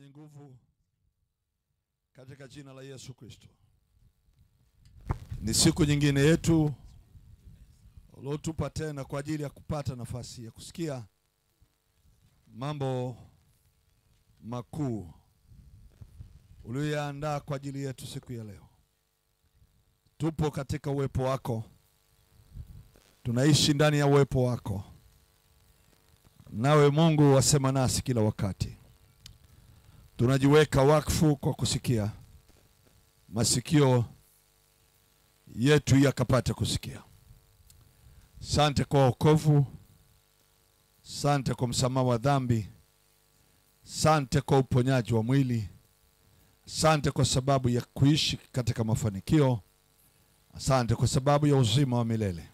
mwenye nguvu katika jina la Yesu Kristo. Ni siku nyingine yetu uliotupa tena kwa ajili ya kupata nafasi ya kusikia mambo makuu uliyoandaa kwa ajili yetu siku ya leo. Tupo katika uwepo wako. Tunaishi ndani ya uwepo wako. Nawe Mungu wasema nasi kila wakati. Tunajiweka wakfu kwa kusikia. Masikio yetu yakapata kusikia. Asante kwa wokovu. Asante kwa msamaha wa dhambi. Asante kwa uponyaji wa mwili. Asante kwa sababu ya kuishi katika mafanikio. Asante kwa sababu ya uzima wa milele.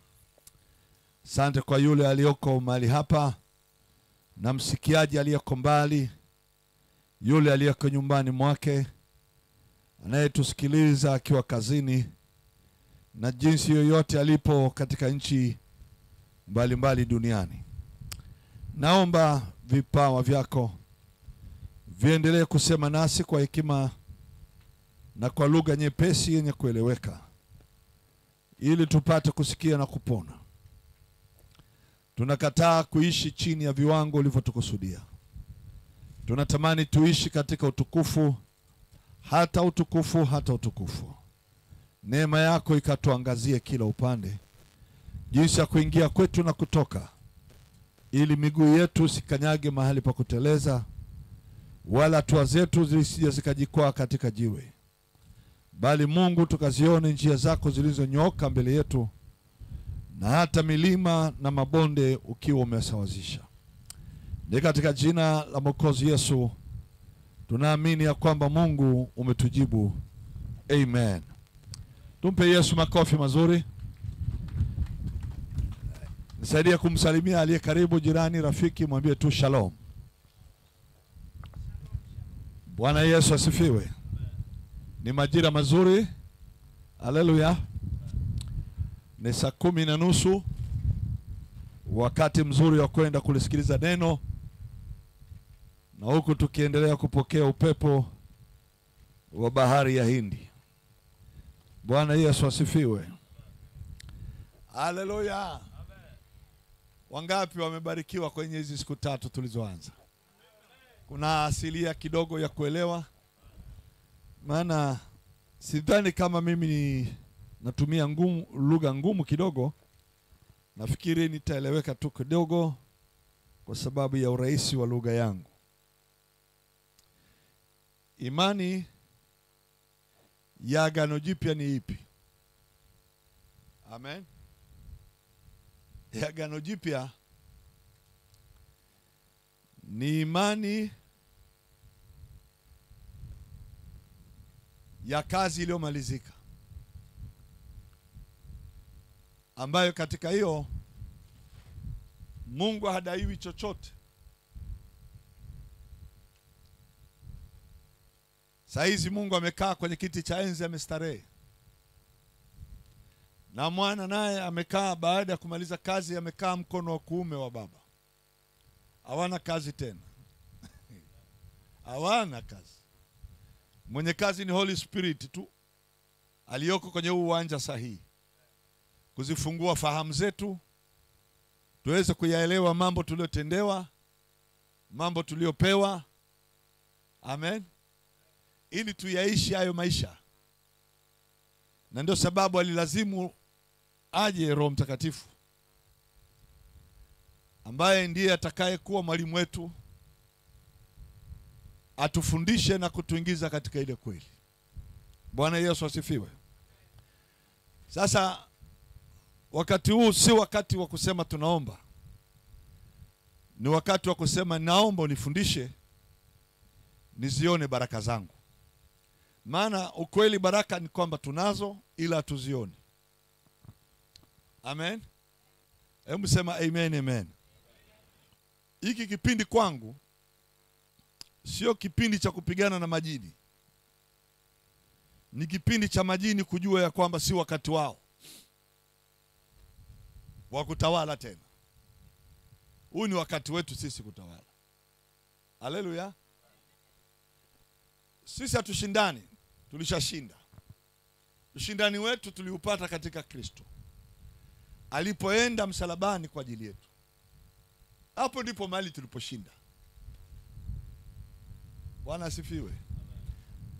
Asante kwa yule aliyoko mahali hapa na msikiaji aliyeko mbali, yule aliyeko nyumbani mwake, anayetusikiliza akiwa kazini na jinsi yoyote alipo katika nchi mbalimbali duniani. Naomba vipawa vyako viendelee kusema nasi kwa hekima na kwa lugha nyepesi yenye kueleweka, ili tupate kusikia na kupona. Tunakataa kuishi chini ya viwango ulivyotukusudia. Tunatamani tuishi katika utukufu, hata utukufu. Neema yako ikatuangazie kila upande, jinsi ya kuingia kwetu na kutoka, ili miguu yetu sikanyage mahali pa kuteleza, wala hatua zetu zisije zikajikwaa katika jiwe. Bali Mungu, tukazione njia zako zilizonyooka mbele yetu, na hata milima na mabonde ukiwa umesawazisha. Ni katika jina la Mwokozi Yesu tunaamini ya kwamba Mungu umetujibu. Amen. Tumpe Yesu makofi mazuri. Nisaidia kumsalimia aliye karibu, jirani, rafiki, mwambie tu shalom. Bwana Yesu asifiwe. Ni majira mazuri. Haleluya. Ni saa 10:30, wakati mzuri wa kwenda kulisikiliza neno, na huku tukiendelea kupokea upepo wa bahari ya Hindi. Bwana Yesu asifiwe. Haleluya. Wangapi wamebarikiwa kwenye hizi siku 3 tulizoanza? Kuna asilia kidogo ya kuelewa, maana sidhani kama mimi natumia lugha ngumu kidogo. Nafikiri nitaeleweka tu kidogo kwa sababu ya urahisi wa lugha yangu. Imani ya Agano Jipya ni ipi? Amen. Ya Agano Jipya ni imani ya kazi iliyomalizika, ambayo katika hiyo Mungu hadaiwi chochote. Saizi Mungu amekaa kwenye kiti cha enzi, amestarehe, na mwana naye amekaa, baada ya kumaliza kazi amekaa mkono wa kuume wa Baba. Hawana kazi tena. Hawana kazi. Mwenye kazi ni Holy Spirit tu, aliyoko kwenye uwanja sahihi, kuzifungua fahamu zetu tuweze kuyaelewa mambo tuliyotendewa, mambo tuliyopewa. Amen. Ili tuyaishi hayo maisha. Na ndio sababu alilazimu aje Roho Mtakatifu, ambaye ndiye atakaye kuwa mwalimu wetu, atufundishe na kutuingiza katika ile kweli. Bwana Yesu asifiwe. Sasa wakati huu si wakati wa kusema tunaomba. Ni wakati wa kusema naomba unifundishe nizione baraka zangu. Maana ukweli baraka ni kwamba tunazo ila hatuzioni. Amen. Hebu sema amen, amen. Hiki kipindi kwangu sio kipindi cha kupigana na majini. Ni kipindi cha majini kujua ya kwamba si wakati wao wa kutawala tena. Huu ni wakati wetu sisi kutawala. Haleluya. sisi hatushindani, tulishashinda. Ushindani wetu tuliupata katika Kristo alipoenda msalabani kwa ajili yetu. Hapo ndipo mahali tuliposhinda. Bwana asifiwe.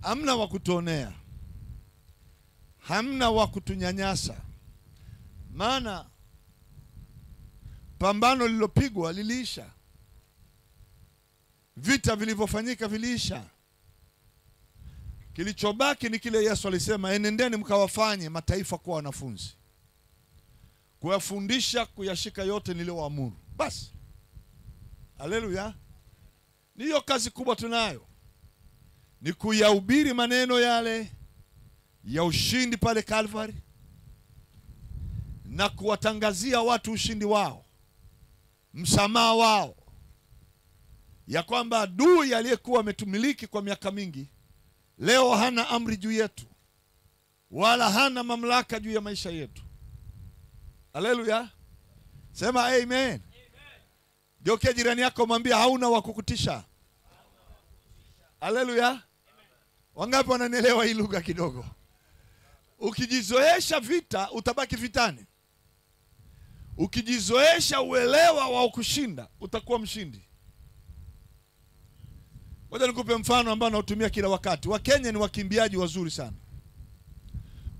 Hamna wa kutuonea, hamna wa kutunyanyasa, maana pambano lililopigwa liliisha, vita vilivyofanyika viliisha. Kilichobaki ni kile Yesu alisema, enendeni mkawafanye mataifa kuwa wanafunzi, kuyafundisha kuyashika yote niliyowaamuru. Basi. Haleluya. Ni hiyo kazi kubwa tunayo, ni kuyahubiri maneno yale ya ushindi pale Calvary na kuwatangazia watu ushindi wao, msamaha wao, ya kwamba adui aliyekuwa ametumiliki kwa miaka mingi leo hana amri juu yetu, wala hana mamlaka juu ya maisha yetu. Haleluya. Sema amen. Geukia jirani yako mwambie hauna wa kukutisha. Haleluya. Wangapi wananielewa hii lugha kidogo? Ukijizoesha vita utabaki vitani. Ukijizoesha uelewa wa kushinda utakuwa mshindi. Ngoja nikupe mfano ambao nautumia kila wakati. Wakenya ni wakimbiaji wazuri sana,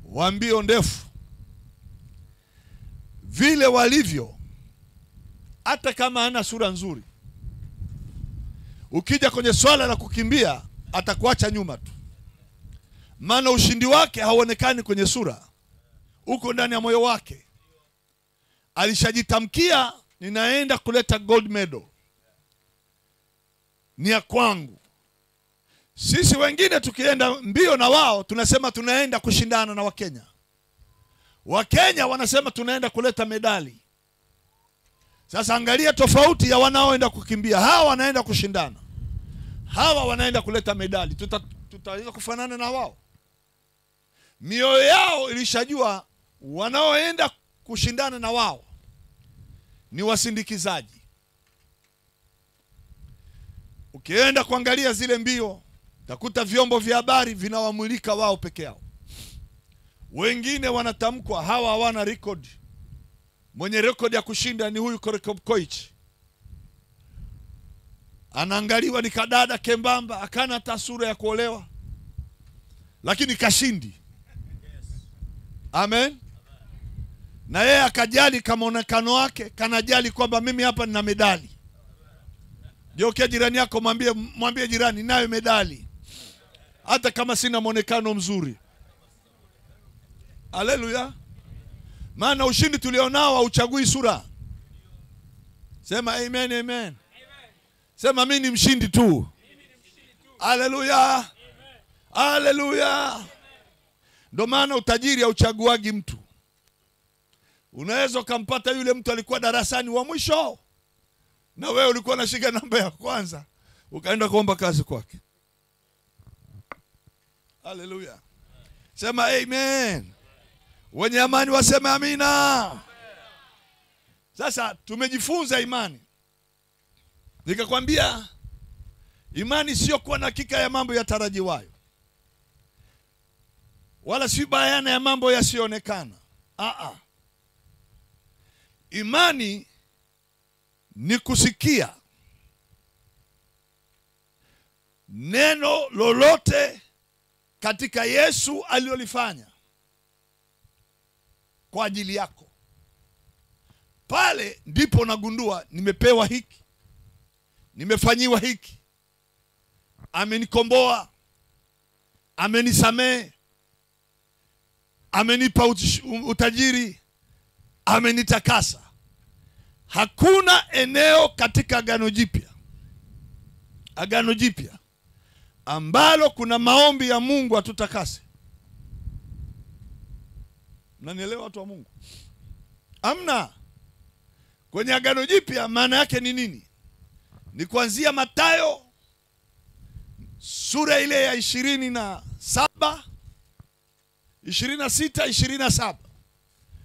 wa mbio ndefu. Vile walivyo, hata kama hana sura nzuri, ukija kwenye swala la kukimbia atakuacha nyuma tu, maana ushindi wake hauonekani kwenye sura, uko ndani ya moyo wake. Alishajitamkia, ninaenda kuleta gold medal, ni ya kwangu. Sisi wengine tukienda mbio na wao tunasema tunaenda kushindana na Wakenya. Wakenya wanasema tunaenda kuleta medali. Sasa angalia tofauti ya wanaoenda kukimbia. Hawa wanaenda kushindana, hawa wanaenda kuleta medali. Tutaweza kufanana na wao? Mioyo yao ilishajua wanaoenda kushindana na wao ni wasindikizaji. Ukienda kuangalia zile mbio, utakuta vyombo vya habari vinawamulika wao peke yao. Wengine wanatamkwa hawa hawana record. Mwenye record ya kushinda ni huyu Koech. Anaangaliwa ni kadada kembamba, akana hata sura ya kuolewa, lakini kashindi. Amen. Na yeye akajali kama onekano wake, kanajali kwamba mimi hapa nina medali. Geukia jirani yako mwambie jirani, nayo medali hata kama sina muonekano mzuri. Haleluya. Maana ushindi tulionao hauchagui sura. Sema amen, amen. Sema mimi ni mshindi tu. Haleluya. Haleluya. Ndio maana utajiri hauchaguagi mtu. Unaweza kumpata yule mtu alikuwa darasani wa mwisho, na wewe ulikuwa unashika namba ya kwanza, ukaenda kuomba kazi kwake. Haleluya. Sema amen. Wenye amani waseme amina. Sasa tumejifunza imani. Nikakwambia imani sio kuwa na hakika ya mambo yatarajiwayo, wala si bayana ya mambo yasionekana. Imani ni kusikia neno lolote katika Yesu alilolifanya kwa ajili yako. Pale ndipo nagundua nimepewa hiki, nimefanyiwa hiki, amenikomboa, amenisamehe, amenipa utajiri, amenitakasa. Hakuna eneo katika Agano Jipya ambalo kuna maombi ya Mungu atutakase. Mnanielewa watu wa Mungu? Amna. Kwenye Agano Jipya maana yake ni nini? Ni kuanzia Mathayo sura ile ya 27, 26, 27.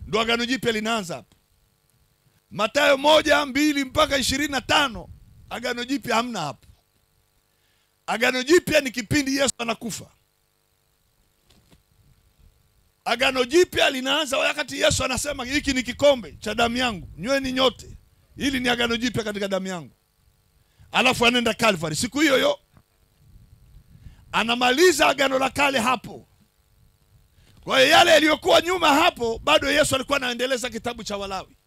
Ndio Agano Jipya linaanza hapo. Mathayo 1, 2 mpaka 25, Agano Jipya hamna hapo. Agano Jipya ni kipindi Yesu anakufa. Agano Jipya linaanza wakati Yesu anasema hiki ni kikombe cha damu yangu, nyweni nyote. Hili ni agano jipya katika damu yangu. Alafu anaenda Calvary. Siku hiyo hiyo anamaliza agano la kale hapo. Kwa hiyo yale yaliyokuwa nyuma hapo, bado Yesu alikuwa anaendeleza kitabu cha Walawi.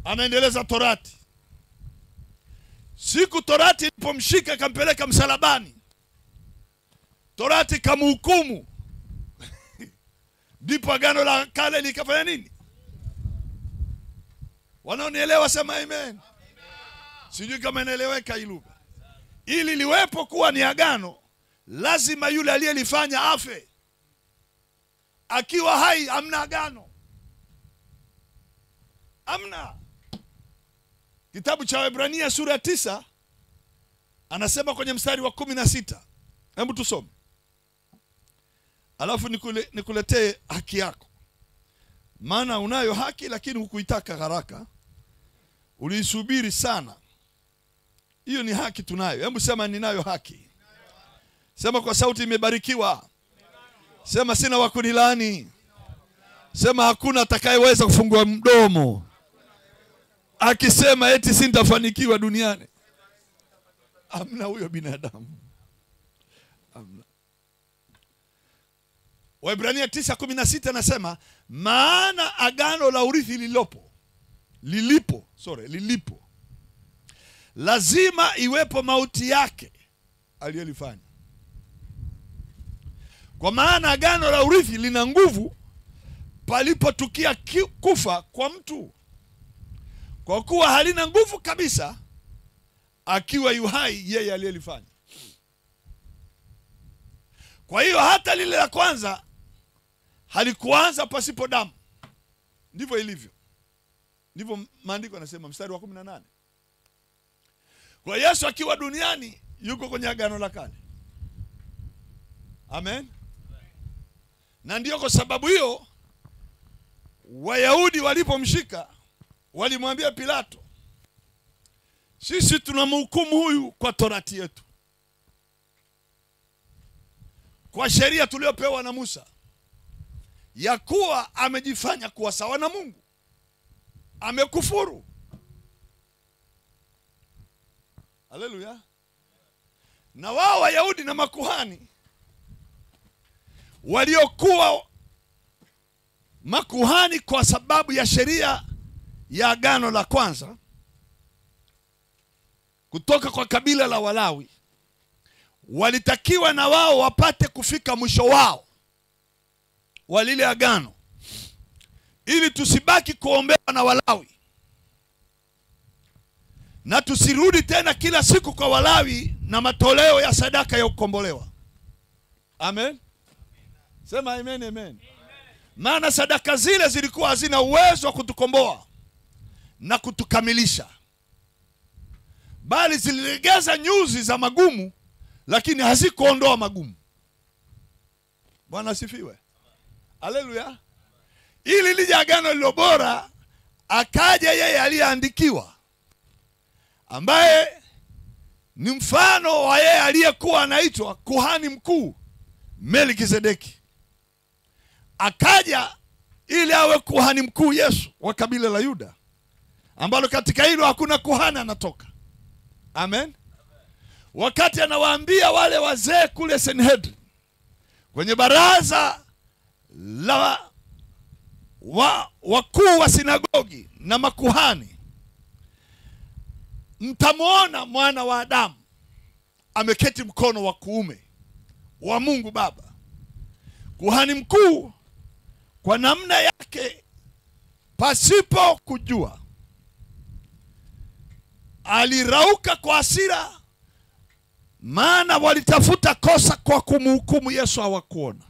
Anaendeleza Torati. Siku Torati ilipomshika kampeleka msalabani, Torati kamhukumu. Ndipo agano la kale likafanya nini? Wanaonielewa sema amen. Sijui kama inaeleweka hii lugha. Ili liwepo kuwa ni agano, lazima yule aliyelifanya afe. Akiwa hai hamna agano. Hamna. Kitabu cha Waebrania sura ya 9 anasema kwenye mstari wa 16. Hebu tusome. Alafu nikuletee haki yako. Maana unayo haki lakini hukuitaka haraka. Uliisubiri sana. Hiyo ni haki tunayo. Hebu sema ninayo haki. Sema kwa sauti imebarikiwa. Sema sina wa kunilani. Sema hakuna atakayeweza kufungua mdomo akisema eti sitafanikiwa duniani. Hamna huyo binadamu. Hamna. Waebrania 9:16 nasema maana agano la urithi lilipo lazima iwepo mauti yake aliyelifanya. Kwa maana agano la urithi lina nguvu palipotukia kufa kwa mtu, kwa kuwa halina nguvu kabisa akiwa yuhai yeye aliyelifanya. Kwa hiyo hata lile la kwanza halikuanza pasipo damu. Ndivyo ilivyo. Ndivyo maandiko yanasema mstari wa 18. Kwa Yesu akiwa duniani yuko kwenye agano la kale. Amen. Na ndio kwa sababu hiyo Wayahudi walipomshika walimwambia Pilato, sisi tunamhukumu huyu kwa Torati yetu, kwa sheria tuliyopewa na Musa, ya kuwa amejifanya kuwa sawa na Mungu, amekufuru. Haleluya. Na wao Wayahudi na makuhani waliokuwa makuhani kwa sababu ya sheria ya agano la kwanza kutoka kwa kabila la Walawi, walitakiwa na wao wapate kufika mwisho wao wa lile agano, ili tusibaki kuombewa na Walawi na tusirudi tena kila siku kwa Walawi na matoleo ya sadaka ya ukombolewa. Amen. Sema amen, amen. Maana sadaka zile zilikuwa hazina uwezo wa kutukomboa na kutukamilisha, bali zililegeza nyuzi za magumu, lakini hazikuondoa magumu. Bwana asifiwe. Haleluya. Ili lije agano lilo bora, akaja yeye aliyeandikiwa, ambaye ni mfano wa yeye aliyekuwa anaitwa kuhani mkuu Melkizedeki. Akaja ili awe kuhani mkuu Yesu wa kabila la Yuda, ambalo katika hilo hakuna kuhani anatoka. Amen. Wakati anawaambia wale wazee kule Sanhedrin, kwenye baraza la wakuu wa sinagogi na makuhani, mtamwona mwana wa Adamu ameketi mkono wa kuume wa Mungu Baba. Kuhani mkuu kwa namna yake pasipo kujua alirauka kwa hasira, maana walitafuta kosa kwa kumhukumu Yesu, hawakuona.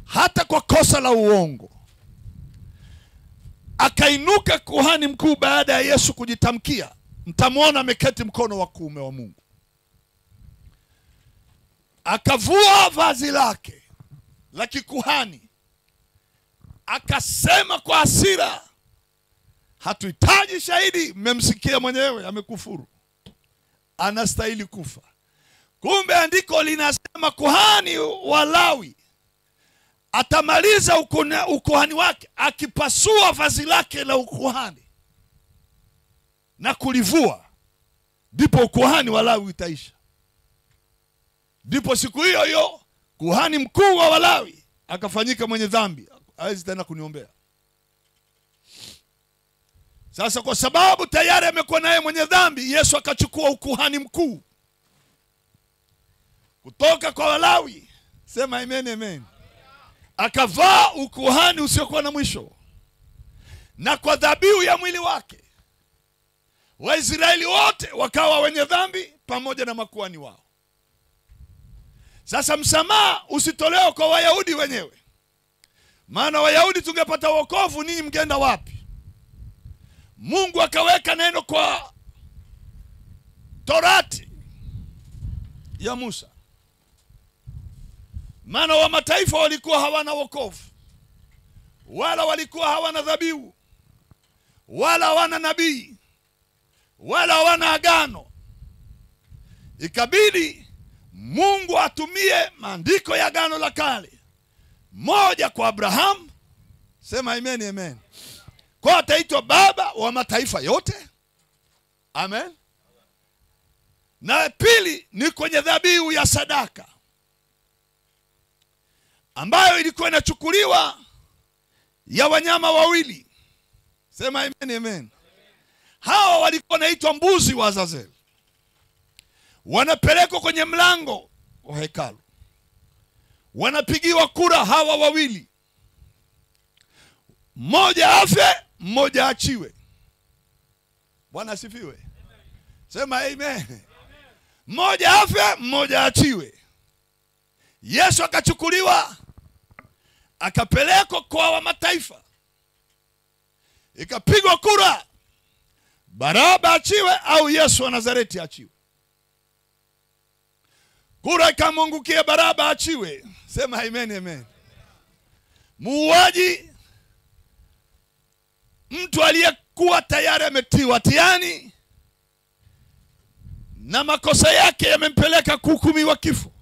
Hata kwa kosa la uongo akainuka kuhani mkuu baada ya Yesu kujitamkia, mtamwona ameketi mkono wa kuume wa Mungu. Akavua vazi lake la kikuhani, akasema kwa hasira, hatuhitaji shahidi, mmemsikia mwenyewe amekufuru. anastahili kufa. Kumbe andiko linasema kuhani wa Lawi atamaliza ukuhani wake akipasua vazi lake la ukuhani na kulivua, ndipo ukuhani wa Lawi utaisha. Ndipo siku hiyo hiyo kuhani mkuu wa Walawi akafanyika mwenye dhambi, hawezi tena kuniombea. Sasa kwa sababu tayari amekuwa naye mwenye dhambi, Yesu akachukua ukuhani mkuu kutoka kwa Walawi. Sema amen, amen. Akavaa ukuhani usiokuwa na mwisho, na kwa dhabihu ya mwili wake Waisraeli wote wakawa wenye dhambi pamoja na makuhani wao. Sasa msamaha usitolewe kwa Wayahudi wenyewe, maana Wayahudi tungepata wokovu, ninyi mngenda wapi? Mungu akaweka neno kwa Torati ya Musa, maana wa mataifa walikuwa hawana wokovu, wala walikuwa hawana dhabihu, wala hawana nabii, wala hawana agano. Ikabidi Mungu atumie maandiko ya agano la kale, moja kwa Abraham. Sema amen, amen. Kwa ataitwa baba wa mataifa yote. Amen. Na pili ni kwenye dhabihu ya sadaka, ambayo ilikuwa inachukuliwa ya wanyama wawili. Sema amen, amen. Hawa walikuwa naitwa mbuzi wa Azazel. Wanapelekwa kwenye mlango wa hekalu, wanapigiwa kura hawa wawili, mmoja afe, mmoja achiwe. Bwana asifiwe. Sema amen. Mmoja afe, mmoja achiwe. Yesu akachukuliwa akapelekwa kwa wa mataifa, ikapigwa kura, Baraba achiwe au Yesu wa Nazareti achiwe. Kura ikamwangukia Baraba achiwe. Sema amen, amen. Muuaji, mtu aliyekuwa tayari ametiwa hatiani na makosa yake yamempeleka kuhukumiwa kifo,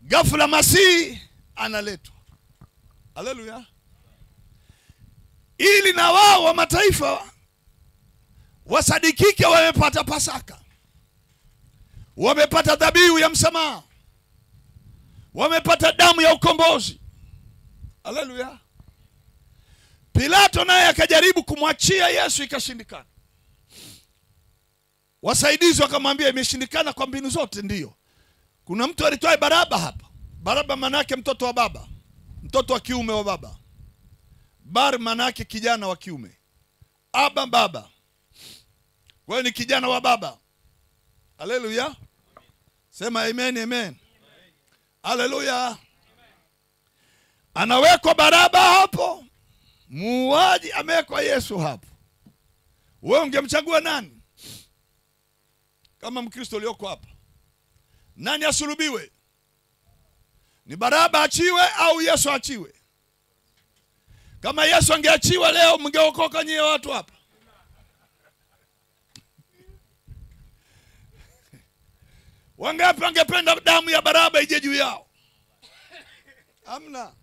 ghafla Masihi analetwa. Haleluya. Ili na wao wa mataifa wasadikike wamepata Pasaka, wamepata dhabihu ya msamaha, wamepata damu ya ukombozi. Haleluya. Pilato naye akajaribu kumwachia Yesu, ikashindikana. Wasaidizi wakamwambia imeshindikana kwa mbinu zote. Ndiyo, kuna mtu alitoa Baraba hapa. Baraba manake mtoto wa baba, mtoto wa kiume wa baba. Bar manake kijana wa kiume. Aba baba, kwa hiyo ni kijana wa baba. Haleluya. Sema amen, amen. Haleluya. Anawekwa Baraba hapo, muuaji amewekwa Yesu hapo. Wewe ungemchagua nani? Kama Mkristo ulioko hapa, nani asulubiwe? Ni Baraba achiwe au Yesu achiwe? Kama Yesu angeachiwa leo, mngeokoka nyie watu hapa? Wangapi wangependa damu ya Baraba ije juu yao? Amna.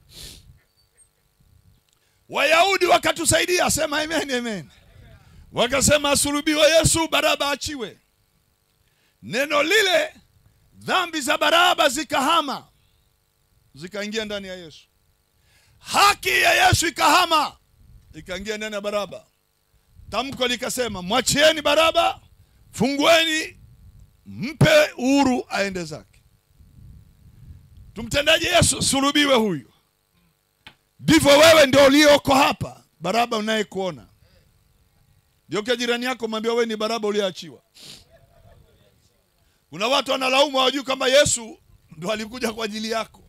Wayahudi wakatusaidia. Sema amen, amen. Wakasema asulubiwe Yesu, Baraba achiwe. Neno lile, dhambi za Baraba zikahama, zikaingia ndani ya Yesu. Haki ya Yesu ikahama, ikaingia ndani ya Baraba. Tamko likasema mwachieni Baraba, fungueni, mpe uhuru aende zake. Tumtendaje Yesu? Sulubiwe huyu. Ndivyo wewe ndio ulioko hapa, Baraba unayekuona. Ndio kwa jirani yako mwambie wewe ni Baraba uliachiwa. Kuna watu wanalaumu, hawajui kama Yesu ndio alikuja kwa ajili yako.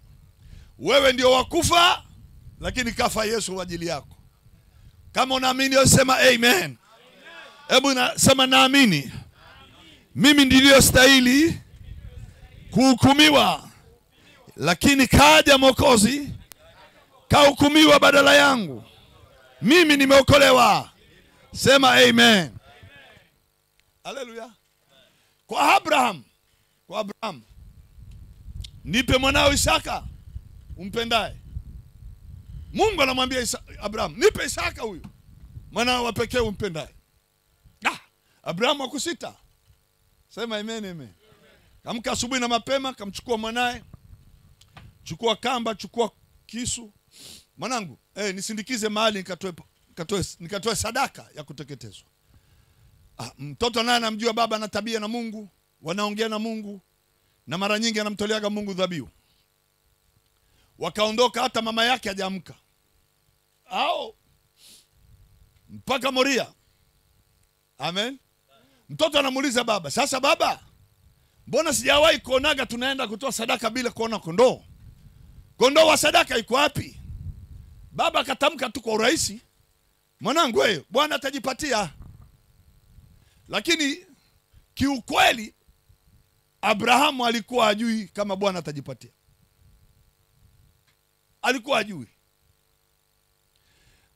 Wewe ndio wakufa, lakini kafa Yesu kwa ajili yako. Kama unaamini usema amen. Hebu sema naamini. Mimi ndio stahili kuhukumiwa, lakini kaja Mwokozi kahukumiwa badala yangu. Mimi nimeokolewa. Sema amen. Haleluya. Kwa Abraham, nipe mwanao Isaka umpendaye. Mungu anamwambia Abraham, nipe Isaka huyu mwanao wa pekee umpendaye. Abraham hakusita. Sema amen, amen. Kamka asubuhi na mapema, kamchukua mwanae. Chukua kamba, chukua kisu. Mwanangu, nisindikize mahali nikatoe sadaka ya kuteketezwa. Mtoto naye anamjua baba ana tabia na Mungu, wanaongea na Mungu, na mara nyingi anamtoleaga Mungu dhabihu. Wakaondoka hata mama yake hajaamka. Mpaka Moria. Amen. Mtoto anamuuliza baba, sasa baba, mbona sijawahi kuonaga tunaenda kutoa sadaka bila kuona kondoo? Kondoo wa sadaka iko wapi? Baba akatamka tu kwa urahisi, mwanangu wewe, Bwana atajipatia. Lakini kiukweli Abrahamu alikuwa hajui kama Bwana atajipatia. Alikuwa hajui.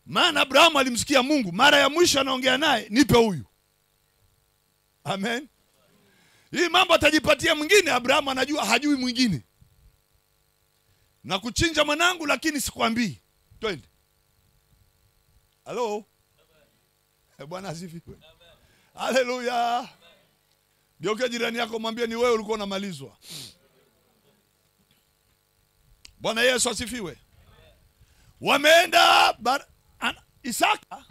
Maana Abrahamu alimsikia Mungu mara ya mwisho anaongea naye, nipe huyu. Amen. Hii mambo atajipatia mwingine, Abrahamu anajua, hajui mwingine. Na kuchinja mwanangu, lakini sikwambii. Twende. Hello. Bwana asifiwe. Haleluya. Geuka jirani yako mwambie ni wewe ulikuwa unamalizwa. Bwana Yesu asifiwe. Wameenda Isaka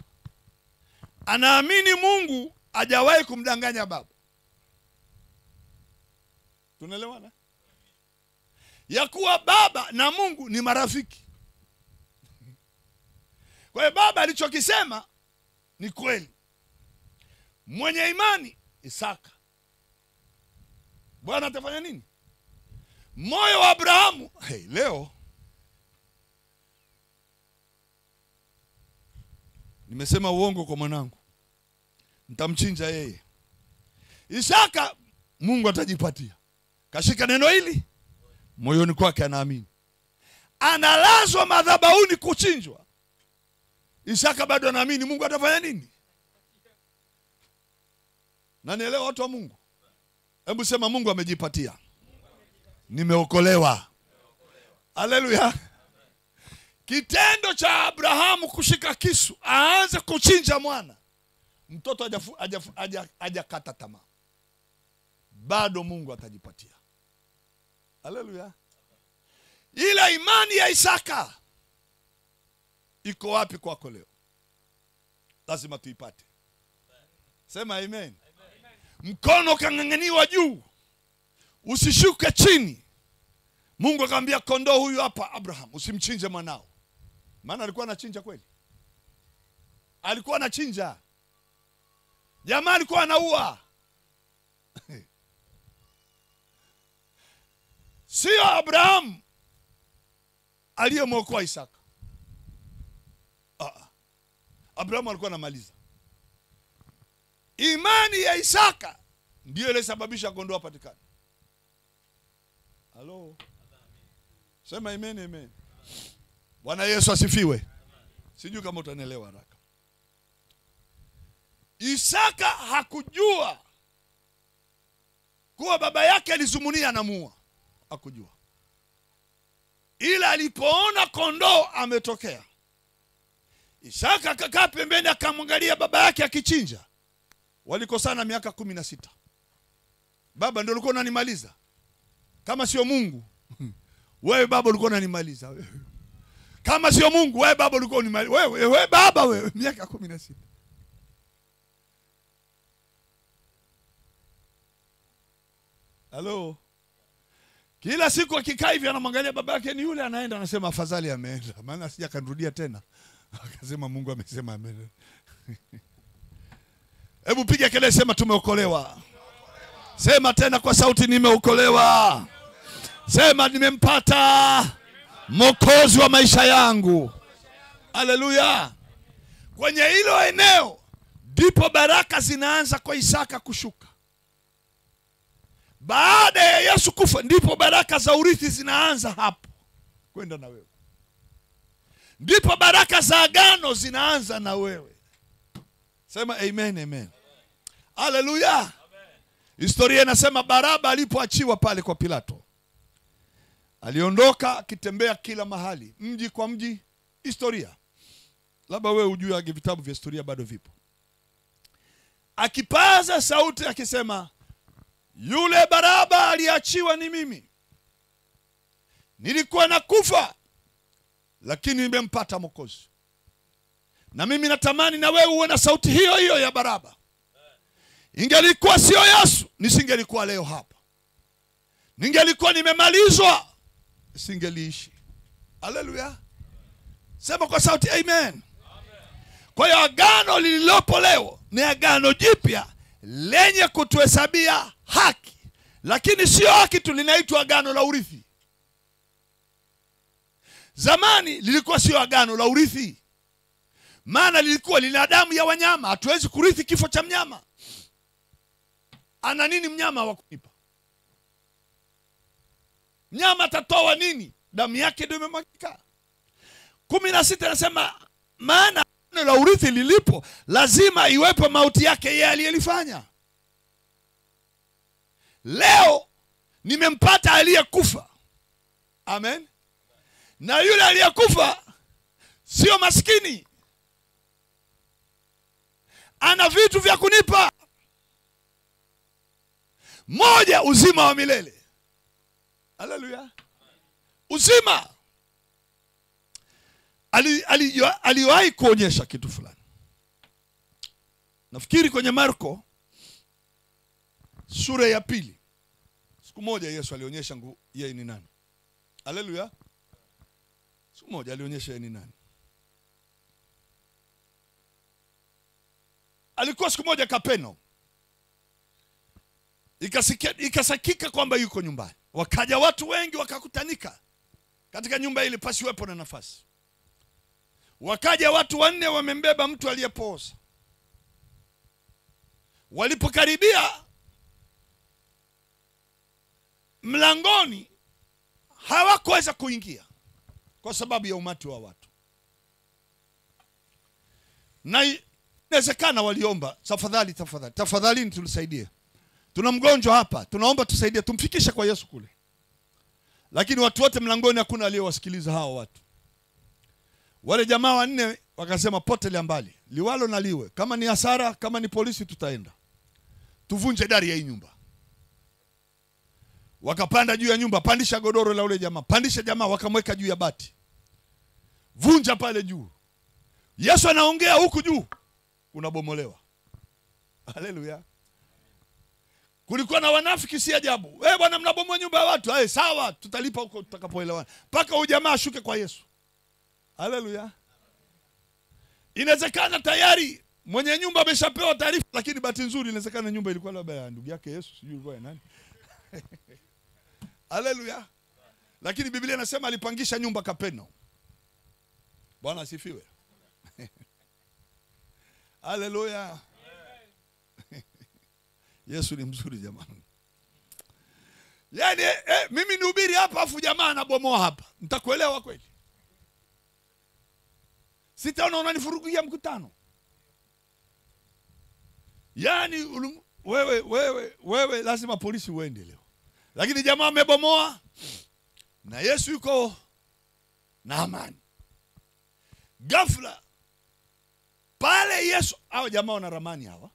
anaamini Mungu hajawahi kumdanganya baba. Tunaelewana? Ya kuwa baba na Mungu ni marafiki. Kwa hiyo baba alichokisema ni kweli. Mwenye imani Isaka. Bwana atafanya nini? Moyo wa Abrahamu, leo nimesema uongo kwa mwanangu, nitamchinja yeye. Isaka Mungu atajipatia. Kashika neno hili moyoni kwake, anaamini. Analazwa madhabahuni kuchinjwa. Isaka bado anaamini Mungu atafanya nini? Na nielewa watu wa Mungu. Hebu sema Mungu amejipatia. Nimeokolewa. Haleluya. Kitendo cha Abrahamu kushika kisu aanze kuchinja mwana, mtoto hajakata tamaa, bado Mungu atajipatia. Haleluya. Ile imani ya Isaka iko wapi kwako leo? Lazima tuipate. Sema amen. Mkono kang'ang'aniwa juu, usishuke chini. Mungu akamwambia kondoo huyu hapa Abraham, usimchinje mwanao. Maana alikuwa anachinja kweli. Alikuwa anachinja. Jamaa alikuwa anaua. Sio Abraham aliyemwokoa Isaka. Abraham alikuwa anamaliza. Imani ya Isaka ndiyo ilisababisha kondoo apatikane. Halo. Sema amen, amen. Bwana Yesu asifiwe. Sijui kama utanielewa haraka. Isaka hakujua kuwa baba yake alizumunia anamuua. Hakujua. Ila alipoona kondoo ametokea, Isaka akakaa pembeni akamwangalia baba yake akichinja. Walikosana miaka 16. Baba ndio ulikuwa unanimaliza. Kama sio Mungu, wewe baba ulikuwa unanimaliza wewe. Kama sio Mungu, wewe baba ulikuwa unanimaliza. Wewe baba wewe miaka 16. Halo. Kila siku akikaa hivi anamwangalia baba yake, ni yule anaenda anasema afadhali ameenda, maana asija kanrudia tena. Akasema Mungu amesema amen. Hebu piga kelele, sema tumeokolewa. Sema tena kwa sauti, nimeokolewa. Sema nimempata Mwokozi wa maisha yangu. Haleluya. Kwenye hilo eneo ndipo baraka zinaanza kwa Isaka kushuka. Baada ya Yesu kufa ndipo baraka za urithi zinaanza hapo kwenda na wewe. Ndipo baraka za agano zinaanza na wewe. Sema amen, amen. Haleluya. Historia inasema Baraba alipoachiwa pale kwa Pilato, aliondoka akitembea kila mahali, mji kwa mji. Historia, labda wewe ujue vitabu vya historia bado vipo. Akipaza sauti akisema, yule Baraba aliachiwa ni mimi. Nilikuwa nakufa, lakini nimempata Mwokozi. Na mimi natamani na wewe uwe na sauti hiyo hiyo ya Baraba. Ingelikuwa sio Yesu, nisingelikuwa leo hapa. Ningelikuwa nimemalizwa, singeliishi. Haleluya. Sema kwa sauti amen. Kwa hiyo agano lililopo leo ni agano jipya lenye kutuhesabia haki. Lakini sio haki tu, linaitwa agano la urithi. Zamani lilikuwa sio agano la urithi, maana lilikuwa lina damu ya wanyama. Hatuwezi kurithi kifo cha mnyama. Ana nini mnyama wa kunipa? Mnyama atatoa nini? Damu yake ndio imemwagika. 16 anasema maana la urithi lilipo, lazima iwepo mauti yake yeye aliyelifanya. Leo nimempata aliyekufa. Amen. Na yule aliyekufa sio maskini, ana vitu vya kunipa. Moja, uzima wa milele. Haleluya. Uzima. Aliwahi kuonyesha kitu fulani. Nafikiri kwenye Marko sura ya 2. Siku moja Yesu alionyesha yeye ni nani. Haleluya. Siku moja alionyesha yeye ni nani. Alikuwa siku moja Kapeno. Ikasikika kwamba yuko nyumbani. Wakaja watu wengi wakakutanika katika nyumba ile pasiwepo na nafasi. Wakaja watu 4 wamembeba mtu aliyepooza. Walipokaribia mlangoni, hawakuweza kuingia kwa sababu ya umati wa watu. Na inawezekana waliomba, tafadhali tulisaidie. Tuna mgonjwa hapa, tunaomba tusaidie, tumfikishe kwa Yesu kule. Lakini watu wote mlangoni hakuna aliyewasikiliza hao watu. Wale jamaa 4 wakasema, potelea mbali, liwalo na liwe. Kama ni hasara, kama ni polisi, tutaenda. Tuvunje dari ya hii nyumba. Wakapanda juu ya nyumba, pandisha godoro la ule jamaa, pandisha jamaa, wakamweka juu ya bati. Vunja pale juu. Yesu anaongea huku juu, unabomolewa. Haleluya. Kulikuwa na wanafiki si ajabu. Bwana mnabomoa nyumba ya watu. Sawa, tutalipa huko tutakapoelewana. Paka huyu jamaa ashuke kwa Yesu. Haleluya. Inawezekana tayari mwenye nyumba ameshapewa taarifa, lakini bahati nzuri inawezekana nyumba ilikuwa labda ya ndugu yake Yesu, sijui ilikuwa ya nani. Haleluya. Lakini Biblia inasema alipangisha nyumba Kapeno. Bwana asifiwe. Haleluya. Yesu ni mzuri jamani. Yaani mimi nihubiri hapa afu jamaa anabomoa hapa. Mtakuelewa kweli? Sitaona unanifurugia mkutano. Yaani wewe lazima polisi uende leo. Lakini jamaa amebomoa na Yesu yuko na amani. Ghafla pale Yesu, hao jamaa wana ramani hawa.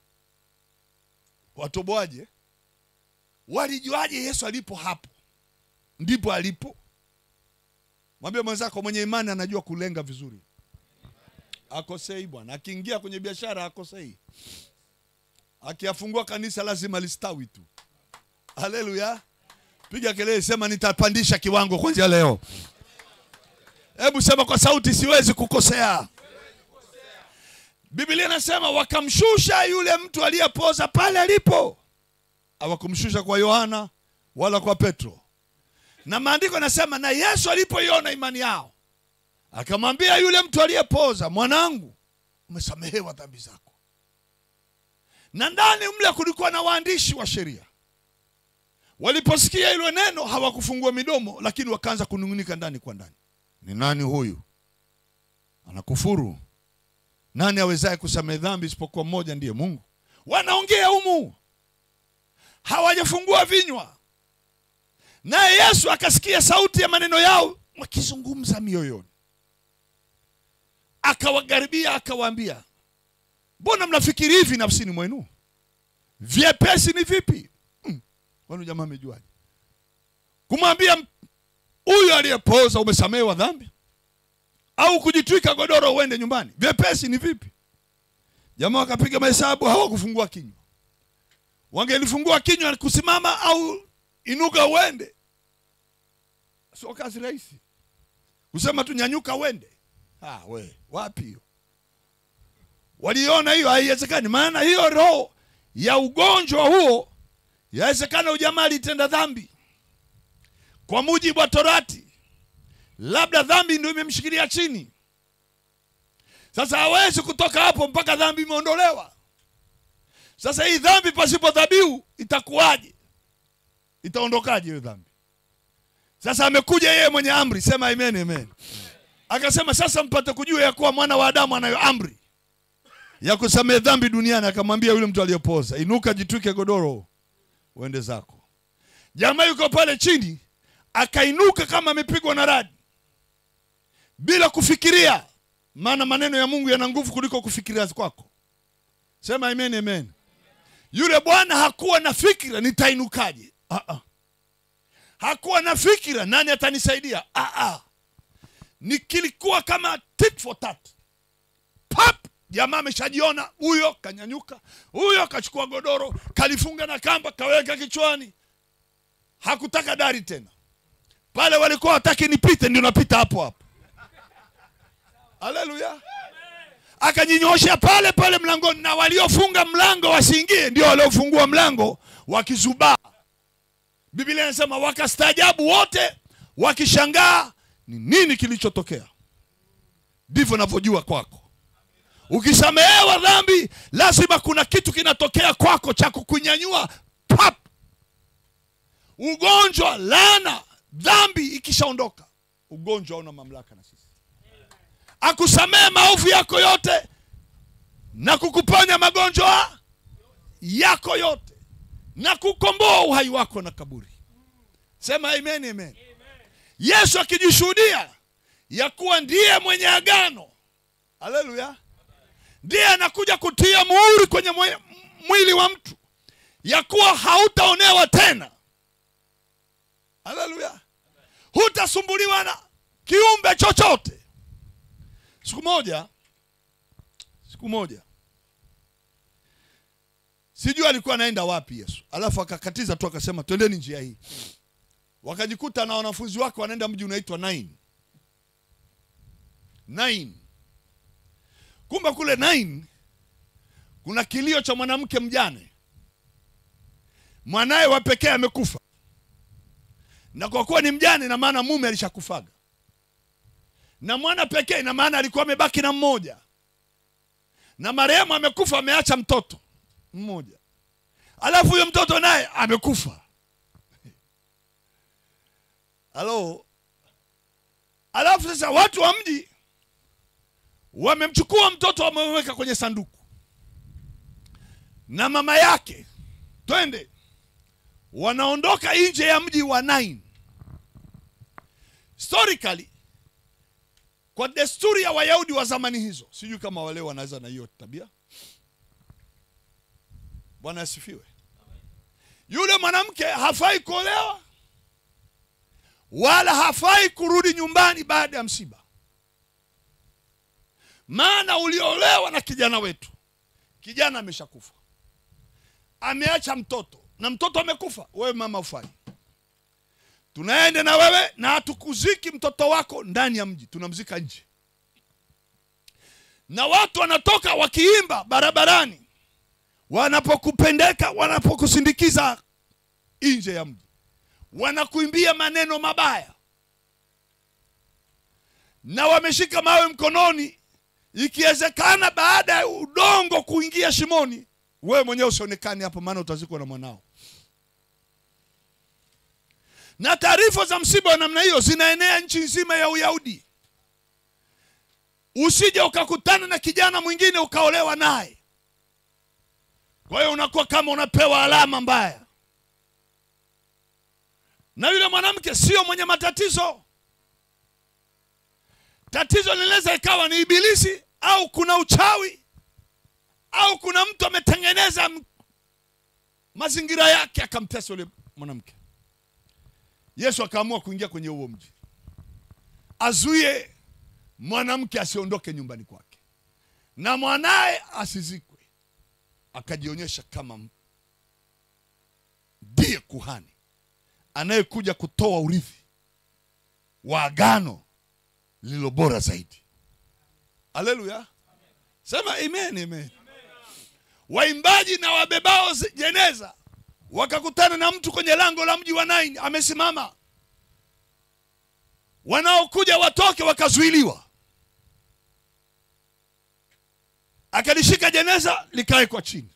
Watoboaje? Walijuaje Yesu alipo hapo? Ndipo alipo. Mwambie mwenzako mwenye imani anajua kulenga vizuri. Akosei bwana. Akiingia kwenye biashara akosei. Akiafungua kanisa lazima listawi tu. Haleluya. Piga kelele, sema nitapandisha kiwango kuanzia leo. Hebu sema kwa sauti, siwezi kukosea. Biblia inasema wakamshusha yule mtu aliyepoza pale alipo. Hawakumshusha kwa Yohana wala kwa Petro. Na maandiko yanasema na Yesu alipoiona imani yao, akamwambia yule mtu aliyepoza, mwanangu, umesamehewa dhambi zako. Na ndani mle kulikuwa na waandishi wa sheria. Waliposikia hilo neno hawakufungua midomo, lakini wakaanza kunungunika ndani kwa ndani. Ni nani huyu? Anakufuru. Nani awezaye kusamehe dhambi isipokuwa mmoja, ndiye Mungu? wanaongea humu, hawajafungua vinywa. Naye Yesu akasikia sauti ya maneno yao wakizungumza mioyoni. Akawakaribia akawaambia, mbona mnafikiri hivi nafsini mwenu? Vyepesi ni vipi? Wanu jamaa amejuaje kumwambia huyu aliyepooza umesamehewa dhambi, au kujitwika godoro uende nyumbani? Vyepesi ni vipi? Jamaa wakapiga mahesabu, hawakufungua kinywa. Wangelifungua kinywa kusimama au inuka uende, sio kazi rahisi. Kusema tu nyanyuka uende, wapi hiyo? Waliona hiyo haiwezekani, maana hiyo roho ya ugonjwa huo yawezekana ujamaa alitenda dhambi kwa mujibu wa Torati. Labda dhambi ndio imemshikilia chini. Sasa hawezi kutoka hapo mpaka dhambi imeondolewa. Sasa hii dhambi pasipo dhabihu itakuwaje? Itaondokaje hiyo dhambi? Sasa amekuja yeye mwenye amri, sema amen amen. Akasema sasa mpate kujua ya kuwa mwana wa Adamu anayo amri ya kusamehe dhambi duniani. Akamwambia yule mtu aliyepoza, inuka jitwike godoro uende zako. Jamaa yuko pale chini akainuka kama amepigwa na radi bila kufikiria, maana maneno ya Mungu yana nguvu kuliko kufikiria kwako. Sema amen amen. Yule bwana hakuwa na fikira nitainukaje. Hakuwa na fikira nani atanisaidia. Nikilikuwa kama tit for tat. Pap, jamaa ameshajiona, huyo kanyanyuka, huyo kachukua godoro, kalifunga na kamba, kaweka kichwani. Hakutaka dari tena. Pale walikuwa wataki nipite, ndio napita hapo hapo. Haleluya. Akanyinyoosha pale pale mlangoni, na waliofunga mlango wasiingie ndio waliofungua mlango wakizubaa. Biblia inasema wakastaajabu wote wakishangaa ni nini kilichotokea. Ndivyo ninavyojua kwako. Ukisamehewa dhambi, lazima kuna kitu kinatokea kwako cha kukunyanyua. Pap. Ugonjwa, laana, dhambi ikishaondoka, ugonjwa hauna mamlaka na sisi. Akusamehe maovu yako yote na kukuponya magonjwa yako yote na kukomboa uhai wako na kaburi. Sema amen amen. Yesu akijishuhudia ya kuwa ndiye mwenye agano. Haleluya. Ndiye anakuja kutia muhuri kwenye mwili wa mtu ya kuwa hautaonewa tena. Haleluya. Hutasumbuliwa na kiumbe chochote. Siku moja sijui alikuwa anaenda wapi Yesu, alafu akakatiza tu akasema twendeni njia hii. Wakajikuta na wanafunzi wake wanaenda mji unaitwa Nain. Kumbe kule Nain kuna kilio cha mwanamke mjane. Mwanae wa pekee amekufa. Na kwa kuwa ni mjane na maana mume alishakufaga. Na mwana pekee na maana alikuwa amebaki na mmoja. Na marehemu amekufa, ameacha mtoto mmoja. Alafu huyo mtoto naye amekufa. Halo. Alafu sasa watu wa mji wamemchukua mtoto, wameweka kwenye sanduku. Na mama yake, twende. Wanaondoka nje ya mji wa Nain. Historically, kwa desturi ya Wayahudi wa zamani hizo, sijui kama wale wanaweza na hiyo tabia. Bwana asifiwe. Yule mwanamke hafai kuolewa wala hafai kurudi nyumbani baada ya msiba. Maana uliolewa na kijana wetu, kijana ameshakufa, ameacha mtoto na mtoto amekufa, wewe mama ufai. Tunaenda na wewe na hatukuziki mtoto wako ndani ya mji, tunamzika nje. Na watu wanatoka wakiimba barabarani, wanapokupendeka, wanapokusindikiza nje ya mji, wanakuimbia maneno mabaya. Na wameshika mawe mkononi, ikiwezekana baada ya udongo kuingia shimoni, wewe mwenyewe usionekane hapo, maana utazikwa na mwanao. Na taarifa za msiba wa namna hiyo zinaenea nchi nzima ya Uyahudi. Usije ukakutana na kijana mwingine ukaolewa naye. Kwa hiyo unakuwa kama unapewa alama mbaya. Na yule mwanamke sio mwenye matatizo. Tatizo linaweza ikawa ni ibilisi, au kuna uchawi, au kuna mtu ametengeneza mazingira yake akamtesa yule mwanamke. Yesu akaamua kuingia kwenye huo mji, azuie mwanamke asiondoke nyumbani kwake na mwanae asizikwe. Akajionyesha kama ndiye kuhani anayekuja kutoa urithi wa agano lilo bora zaidi. Haleluya. Sema amen, amen. Waimbaji na wabebao jeneza wakakutana na mtu kwenye lango la mji wa Naini amesimama. Wanaokuja watoke wakazuiliwa. Akalishika jeneza likae kwa chini.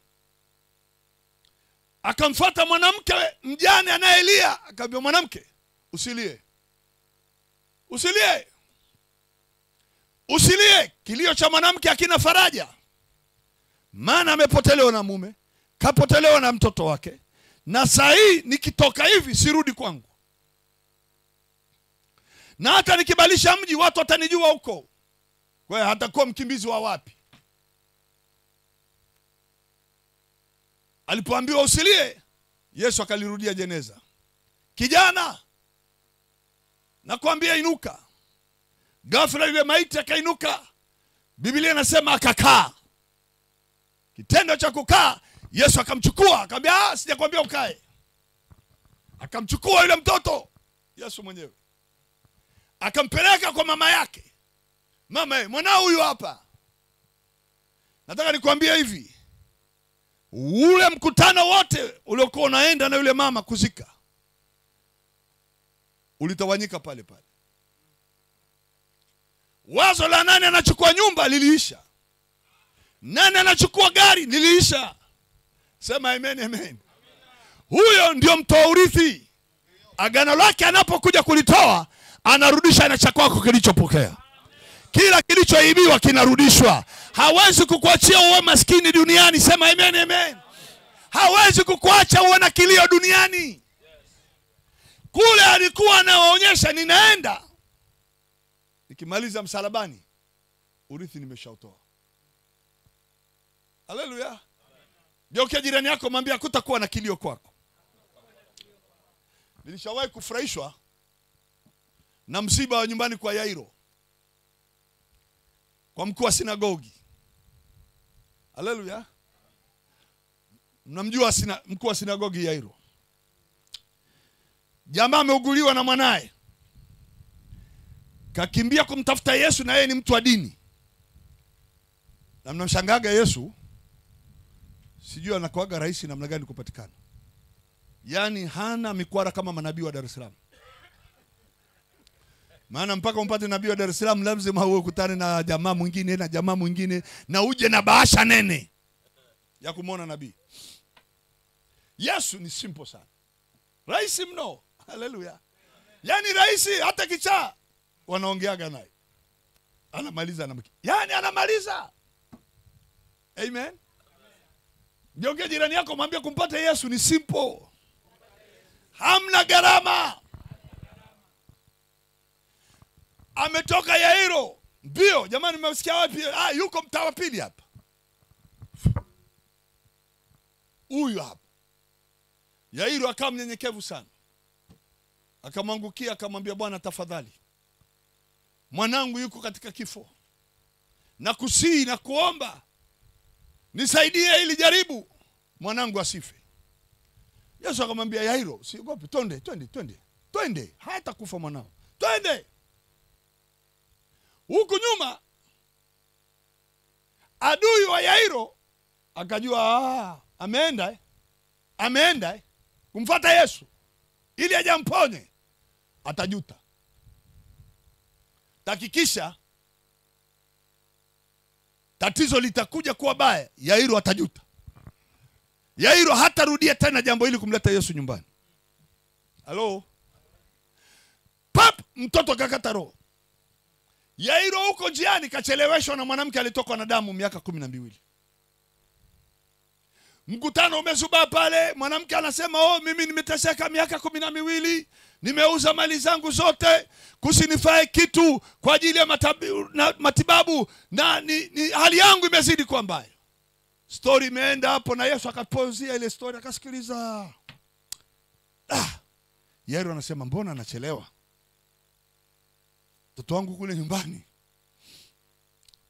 Akamfuata mwanamke mjane anayelia, akamwambia mwanamke, usilie. Usilie. Usilie. Kilio cha mwanamke hakina faraja. Maana amepotelewa na mume, kapotelewa na mtoto wake, na saa hii nikitoka hivi sirudi kwangu. Na hata nikibalisha mji watu watanijua huko. Kwa hiyo hatakuwa mkimbizi wa wapi. Alipoambiwa usilie, Yesu akalirudia jeneza. Kijana, nakwambia inuka. Ghafla yule maiti akainuka. Biblia inasema akakaa. Kitendo cha kukaa, Yesu akamchukua, akamwambia sijakwambia ukae. Akamchukua yule mtoto, Yesu mwenyewe, akampeleka kwa mama yake. Mama, mwanao huyu hapa. Nataka nikwambie hivi, ule mkutano wote uliokuwa unaenda na yule mama kuzika ulitawanyika pale pale. Wazo la nani anachukua nyumba liliisha. Nani anachukua gari liliisha. Sema amen, amen. Huyo ndio mtoa urithi. Agano lake anapokuja kulitoa, anarudisha na cha kwako kilichopokea. Kila kilichoibiwa kinarudishwa. Hawezi kukuachia uwe maskini duniani. Sema amen, amen. Hawezi kukuacha uwe na kilio duniani. Kule alikuwa anawaonyesha, ninaenda, nikimaliza msalabani urithi nimeshautoa. Haleluya. Geukia jirani yako, mwambie hakutakuwa na kilio kwako. Nilishawahi kufurahishwa na msiba wa nyumbani kwa Yairo, kwa mkuu wa sinagogi. Haleluya. Mnamjua mkuu wa sinagogi Yairo? Jamaa ameuguliwa na mwanae, kakimbia kumtafuta Yesu, na yeye ni mtu wa dini. Na mnamshangaga Yesu, sijui anakuaga rahisi namna gani kupatikana. Yaani hana mikwara kama manabii wa Dar es Salaam. Maana mpaka umpate nabii wa Dar es Salaam lazima uwe kutane na jamaa mwingine na jamaa mwingine, na uje na bahasha nene ya kumuona nabii. Yesu ni simple sana. Rahisi mno. Haleluya. Yaani rahisi, hata kichaa wanaongeaga naye. Anamaliza na mki. Yaani anamaliza. Amen. Geukia jirani yako, mwambie kumpata Yesu ni simple. Hamna gharama. Ametoka Yairo mbio. Jamani, mmesikia wapi? Yuko mtaa wa pili hapa. Huyu hapa. Yairo akawa mnyenyekevu sana. Akamwangukia, akamwambia, Bwana tafadhali, mwanangu yuko katika kifo. Na kusihi na kuomba nisaidie ili jaribu mwanangu asife. Yesu akamwambia, Yairo, usiogope, twende. Hata kufa mwanao. Twende. Huku nyuma adui wa Yairo akajua ameenda kumfuata Yesu ili aje amponye. Atajuta. Hakikisha tatizo litakuja kuwa baya, Yairo atajuta. Yairo hatarudia tena jambo hili kumleta Yesu nyumbani. Halo. Pap, mtoto kakata roho. Yairo huko njiani kacheleweshwa na mwanamke alitokwa na damu miaka 12. Mkutano umezuba pale, mwanamke anasema, "Oh, mimi nimeteseka miaka 12, nimeuza mali zangu zote, kusinifae kitu kwa ajili ya matibabu na hali yangu imezidi kwa mbaya." Story imeenda hapo na Yesu akapozia ile story, akasikiliza. Yairo anasema, "Mbona anachelewa? Mtoto wangu kule nyumbani."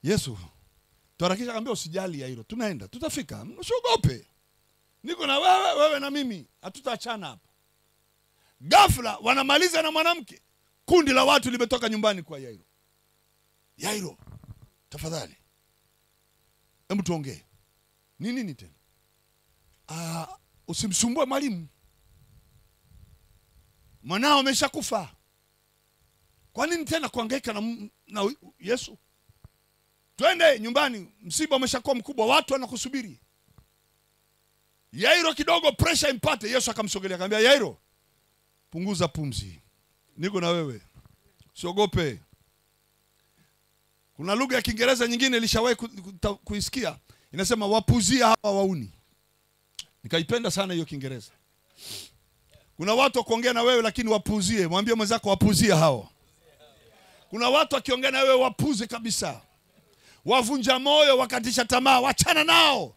Yesu tuharakisha, akamwambia, "Usijali Yairo, tunaenda, tutafika. Usiogope. Niko na wewe na mimi, hatutaachana hapa." Ghafla wanamaliza na mwanamke. Kundi la watu limetoka nyumbani kwa Yairo. "Yairo, tafadhali, hebu tuongee." Nini tena? "Usimsumbue mwalimu. Mwanao ameshakufa. Kwa nini tena kuhangaika na Yesu? Twende nyumbani, msiba umeshakuwa mkubwa, watu wanakusubiri." Yairo kidogo pressure impate. Yesu akamsogelea akamwambia, "Yairo, punguza pumzi. Niko na wewe. Usiogope." Kuna lugha ya Kiingereza nyingine ilishawahi kuisikia, inasema, "Wapuzia hawa wauni." Nikaipenda sana hiyo Kiingereza. Kuna watu wakuongea na wewe lakini wapuzie. Mwambie mwenzako, "Wapuzia hao." Kuna watu wakiongea na wewe wapuze kabisa. Wavunja moyo, wakatisha tamaa, wachana nao.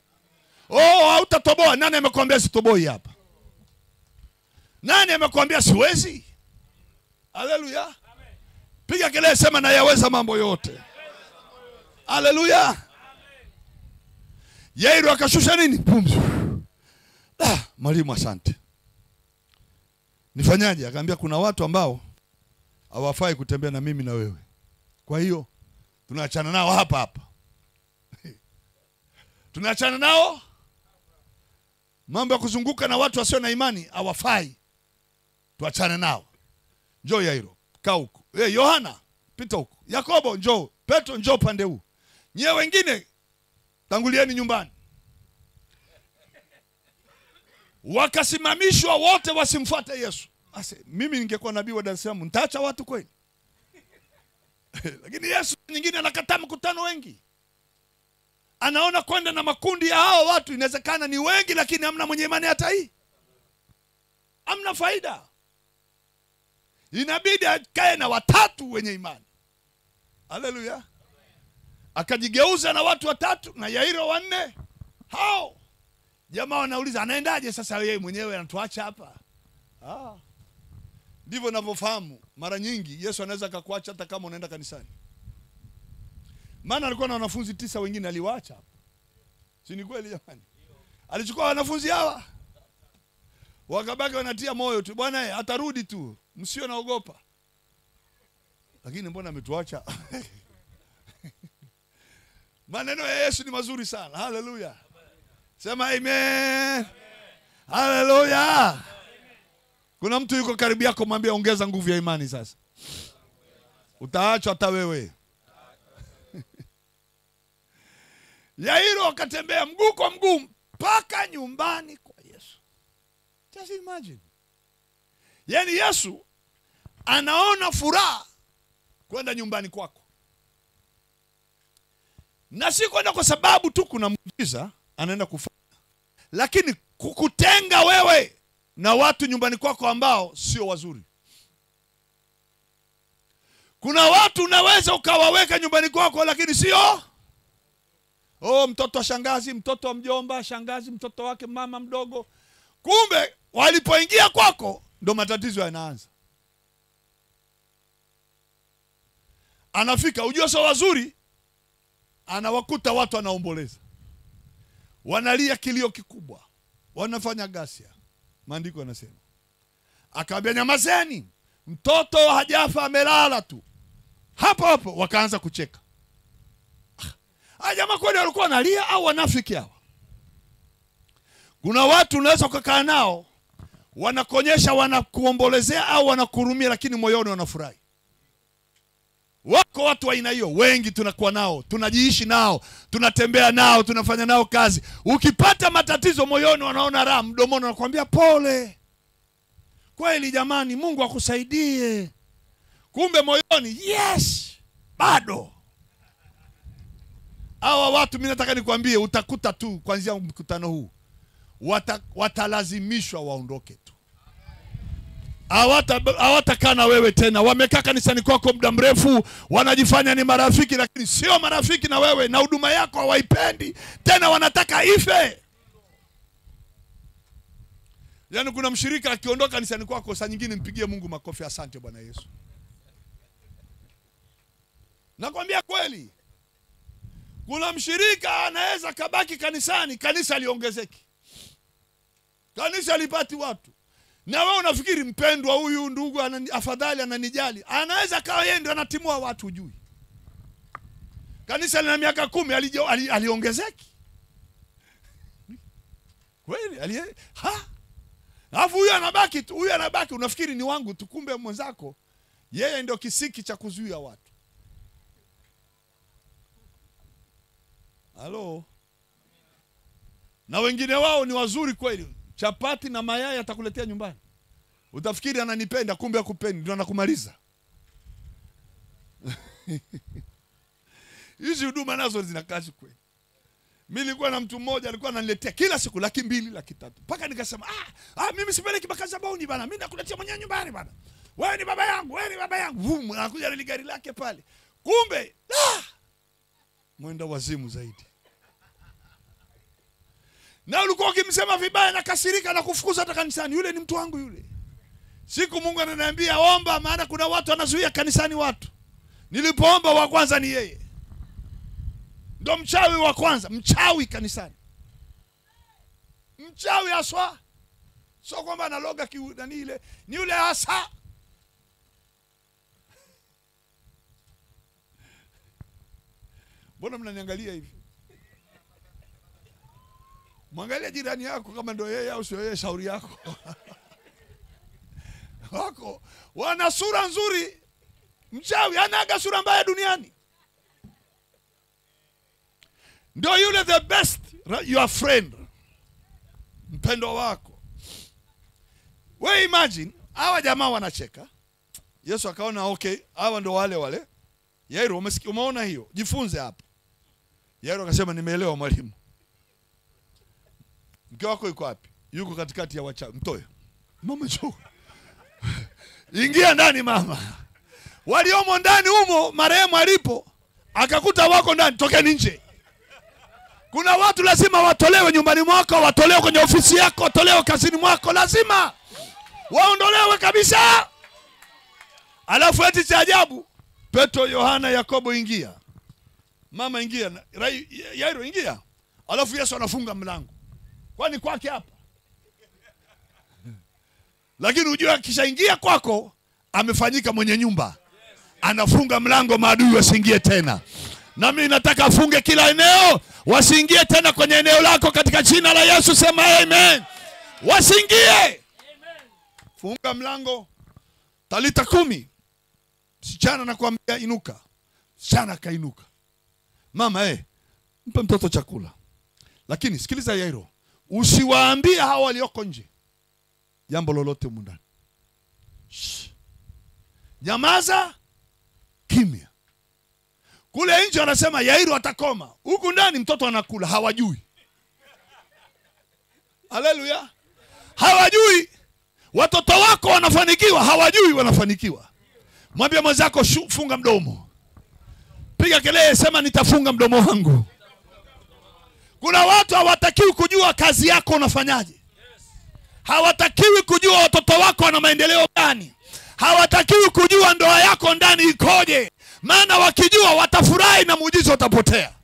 Hautatoboa. Nani amekwambia sitoboi hapa? Nani amekwambia siwezi? Haleluya. Piga kelele, sema, "Na yaweza mambo yote." Haleluya. Yairo akashusha nini? Pumzi. Mwalimu, asante. Nifanyaje? Akaambia, "Kuna watu ambao hawafai kutembea na mimi na wewe. Kwa hiyo tunaachana nao hapa hapa." Tunaachana nao. Mambo ya kuzunguka na watu wasio na imani hawafai. Tuachane nao. Njoo Yairo, kaa huko. Yohana, pita huko. Yakobo, njoo. Petro, njoo pande huu. Nyie wengine tangulieni nyumbani. Wakasimamishwa wote wasimfuate Yesu. Mimi ningekuwa nabii wa Dar es Salaam, nitaacha watu kweli? Lakini Yesu nyingine anakataa mkutano wengi. Anaona kwenda na makundi ya hao watu, inawezekana ni wengi lakini hamna mwenye imani hata hii. Hamna faida. Inabidi akae na watatu wenye imani. Haleluya. Akajigeuza na watu watatu na Yairo wanne. Hao jamaa wanauliza, "Anaendaje sasa yeye mwenyewe anatuacha hapa?" Ndivyo ninavyofahamu. Mara nyingi Yesu anaweza akakuacha hata kama unaenda kanisani. Maana alikuwa na wanafunzi 9 wengine aliwaacha hapa. Si ni kweli jamani? Alichukua wanafunzi hawa, wakabaki wanatia moyo tu, "Bwana atarudi tu, msio naogopa." Lakini mbona ametuacha? Maneno ya Yesu ni mazuri sana. Haleluya. Sema amen. Haleluya. Kuna mtu yuko karibu yako, mwambie, ongeza nguvu ya imani sasa. Utaachwa hata wewe. Yairo akatembea mguu kwa mguu mpaka nyumbani kwa Yesu. Just imagine. Yaani Yesu anaona furaha kwenda nyumbani kwako. Na si kwenda kwa sababu tu kuna muujiza anaenda kufanya, lakini kukutenga wewe na watu nyumbani kwako ambao sio wazuri. Kuna watu unaweza ukawaweka nyumbani kwako lakini sio. Mtoto wa shangazi, mtoto wa mjomba, shangazi mtoto wake mama mdogo. Kumbe walipoingia kwako ndo matatizo yanaanza. Anafika, ujue sio wazuri, anawakuta watu wanaomboleza. Wanalia kilio kikubwa, wanafanya ghasia. Maandiko yanasema, akaambia, "Nyamazeni, mtoto hajafa, amelala tu." Hapo hapo wakaanza kucheka. Jamaa kweli walikuwa wanalia au wanafiki hawa? Kuna watu unaweza kukaa nao, wanakonyesha wanakuombolezea au wanakurumia, lakini moyoni wanafurahi. Wako watu wa aina hiyo, wengi tunakuwa nao, tunajiishi nao, tunatembea nao, tunafanya nao kazi. Ukipata matatizo moyoni wanaona raha, mdomoni wanakuambia pole. Kweli jamani, Mungu akusaidie. Kumbe moyoni, yes, bado. Hawa watu mimi nataka nikwambie, utakuta tu kuanzia mkutano huu, watalazimishwa waondoke tu. Hawatakaa na wewe tena. Wamekaa kanisani kwako muda mrefu, wanajifanya ni marafiki, lakini sio marafiki na wewe, na huduma yako hawaipendi tena, wanataka ife. Yaani kuna mshirika akiondoka kanisani kwako, saa nyingine mpigie Mungu makofi, asante Bwana Yesu. Nakwambia kweli. Kuna mshirika anaweza kabaki kanisani, kanisa liongezeki, kanisa lipati watu, na wewe unafikiri mpendwa huyu ndugu afadhali ananijali, anaweza kawa yeye ndio anatimua watu ujui. Kanisa lina miaka 10 aliongezeki. Kweli alafu huyu anabaki unafikiri ni wangu tu, kumbe mwenzako yeye ndio kisiki cha kuzuia watu. Halo. Na wengine wao ni wazuri kweli. Chapati na mayai atakuletea nyumbani. Utafikiri ananipenda, kumbe hakupendi, ndio anakumaliza. Hizi huduma nazo zina kazi kweli. Mimi nilikuwa na mtu mmoja alikuwa ananiletea kila siku 200,000, 300,000. Paka nikasema, mimi sipeleki makazabuni bana. Mimi nakuletea mwenyewe nyumbani bana. Wewe ni baba yangu, wewe ni baba yangu. Anakuja na gari lake pale. Kumbe, mwenda wazimu zaidi. Na ulikuwa ukimsema vibaya na kasirika na kufukuza hata kanisani. Yule ni mtu wangu yule. Siku Mungu ananiambia omba, maana kuna watu wanazuia kanisani watu. Nilipoomba wa kwanza ni yeye. Ndio mchawi wa kwanza, mchawi kanisani. Mchawi aswa. Sio kwamba analoga nani ile, ni yule hasa. Mbona mnaniangalia hivi? Mwangalia jirani yako kama ndio yeye au sio yeye, shauri yako. Wako wana sura nzuri. Mchawi anaga sura mbaya duniani. Ndio yule the best, your friend, mpendo wako. Wewe imagine, hawa jamaa wanacheka. Yesu akaona okay, hawa ndio wale. Yairo, umeona hiyo? Jifunze hapa. Yairo akasema nimeelewa mwalimu. Mke wako yuko wapi? Yuko katikati ya wachawi. Mtoe. Mama njoo. Ingia ndani mama. Waliomo ndani humo marehemu alipo, akakuta wako ndani, tokeni nje. Kuna watu lazima watolewe nyumbani mwako, watolewe kwenye ofisi yako, watolewe kazini mwako, lazima waondolewe kabisa. Alafu eti cha ajabu, Petro, Yohana, Yakobo ingia. Mama ingia, Yairo ingia. Alafu Yesu anafunga mlango. Kwani kwake hapa? Lakini unajua kisha ingia kwako, amefanyika mwenye nyumba. Anafunga mlango maadui wasiingie tena. Na mimi nataka afunge kila eneo, wasiingie tena kwenye eneo lako katika jina la Yesu, sema amen. Wasiingie. Funga mlango. Talita 10. Msichana nakwambia inuka. Msichana kainuka. Mama mpe mtoto chakula. Lakini sikiliza Yairo, usiwaambie hao walioko nje jambo lolote humu ndani. Nyamaza, kimya. Kule nje anasema Yairo atakoma. Huku ndani mtoto anakula, hawajui. Haleluya. Hawajui. Watoto wako wanafanikiwa, hawajui wanafanikiwa. Mwambie mwenzako funga mdomo. Piga kelele, sema nitafunga mdomo wangu. Kuna watu hawatakiwi kujua kazi yako unafanyaje. Hawatakiwi kujua watoto wako wana maendeleo gani. Hawatakiwi kujua ndoa yako ndani ikoje. Maana wakijua watafurahi na muujiza utapotea.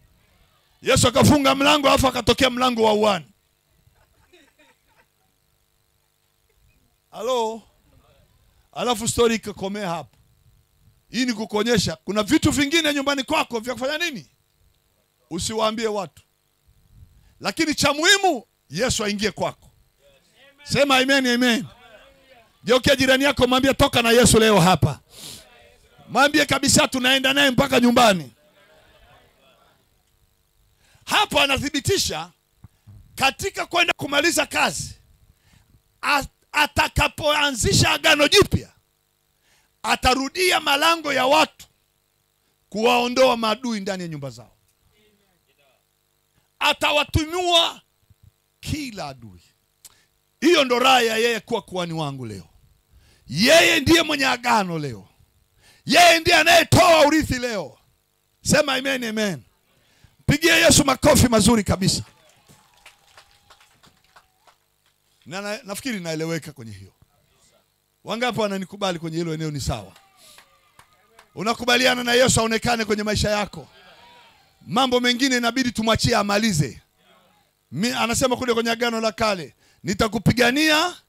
Yesu akafunga mlango, alafu akatokea mlango wa uani. Halo. Alafu story ikakomea hapo. Hii ni kukuonyesha kuna vitu vingine nyumbani kwako vya kufanya nini? Usiwaambie watu. Lakini cha muhimu Yesu aingie kwako. Sema amen, amen. Geukia jirani yako, mwambie toka na Yesu leo hapa. Mwambie kabisa tunaenda naye mpaka nyumbani. Hapo anathibitisha katika kwenda kumaliza kazi. Atakapoanzisha agano jipya, atarudia malango ya watu kuwaondoa maadui ndani ya nyumba zao. Atawatumua kila adui. Hiyo ndo raha ya yeye kuwa kuhani wangu leo. Yeye ndiye mwenye agano leo. Yeye ndiye anayetoa urithi leo. Sema amen, amen. Pigia Yesu makofi mazuri kabisa. Nafikiri naeleweka kwenye hiyo. Wangapi wananikubali kwenye hilo eneo? Ni sawa. Unakubaliana na Yesu aonekane kwenye maisha yako. Mambo mengine inabidi tumwachie amalize. Anasema kule kwenye agano la kale, nitakupigania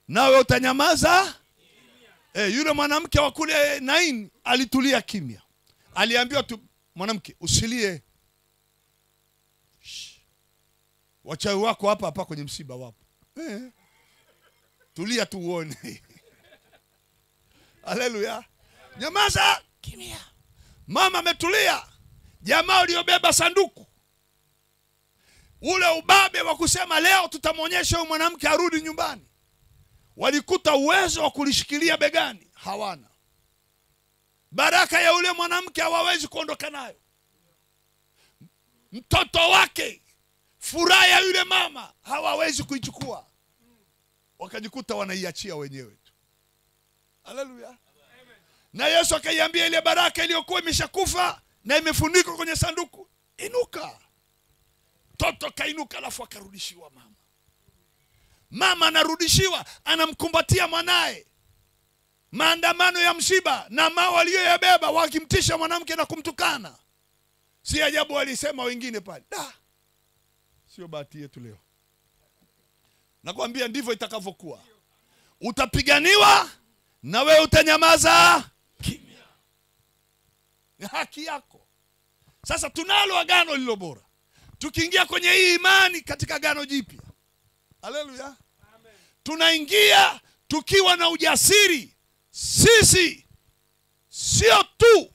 nawe utanyamaza. Yule mwanamke wa kule Nain alitulia kimya. Aliambiwa tu, mwanamke usilie. Wachawi wako hapa kwenye msiba wapo. Tulia tu uone. Haleluya. Nyamaza kimya. Mama ametulia. Jamaa waliobeba sanduku, ule ubabe wa kusema leo tutamwonyesha huyu mwanamke arudi nyumbani, walikuta uwezo wa kulishikilia begani hawana. Baraka ya ule mwanamke hawawezi kuondoka nayo. Mtoto wake, furaha ya yule mama hawawezi kuichukua. Wakajikuta wanaiachia wenyewe tu. Haleluya. Na Yesu akaiambia ile baraka iliyokuwa imeshakufa na imefunikwa kwenye sanduku, inuka. Toto kainuka, alafu akarudishiwa mama. Mama anarudishiwa, anamkumbatia mwanae. Maandamano ya msiba na mawe aliyoyabeba wakimtisha mwanamke na kumtukana. Si ajabu walisema wengine pale, sio bahati yetu leo. Nakwambia ndivyo itakavyokuwa. Utapiganiwa na wewe utanyamaza kimya. Ni haki yako. Sasa tunalo agano lilo bora. Tukiingia kwenye hii imani katika agano jipya. Haleluya. Amen. Tunaingia tukiwa na ujasiri. Sisi sio tu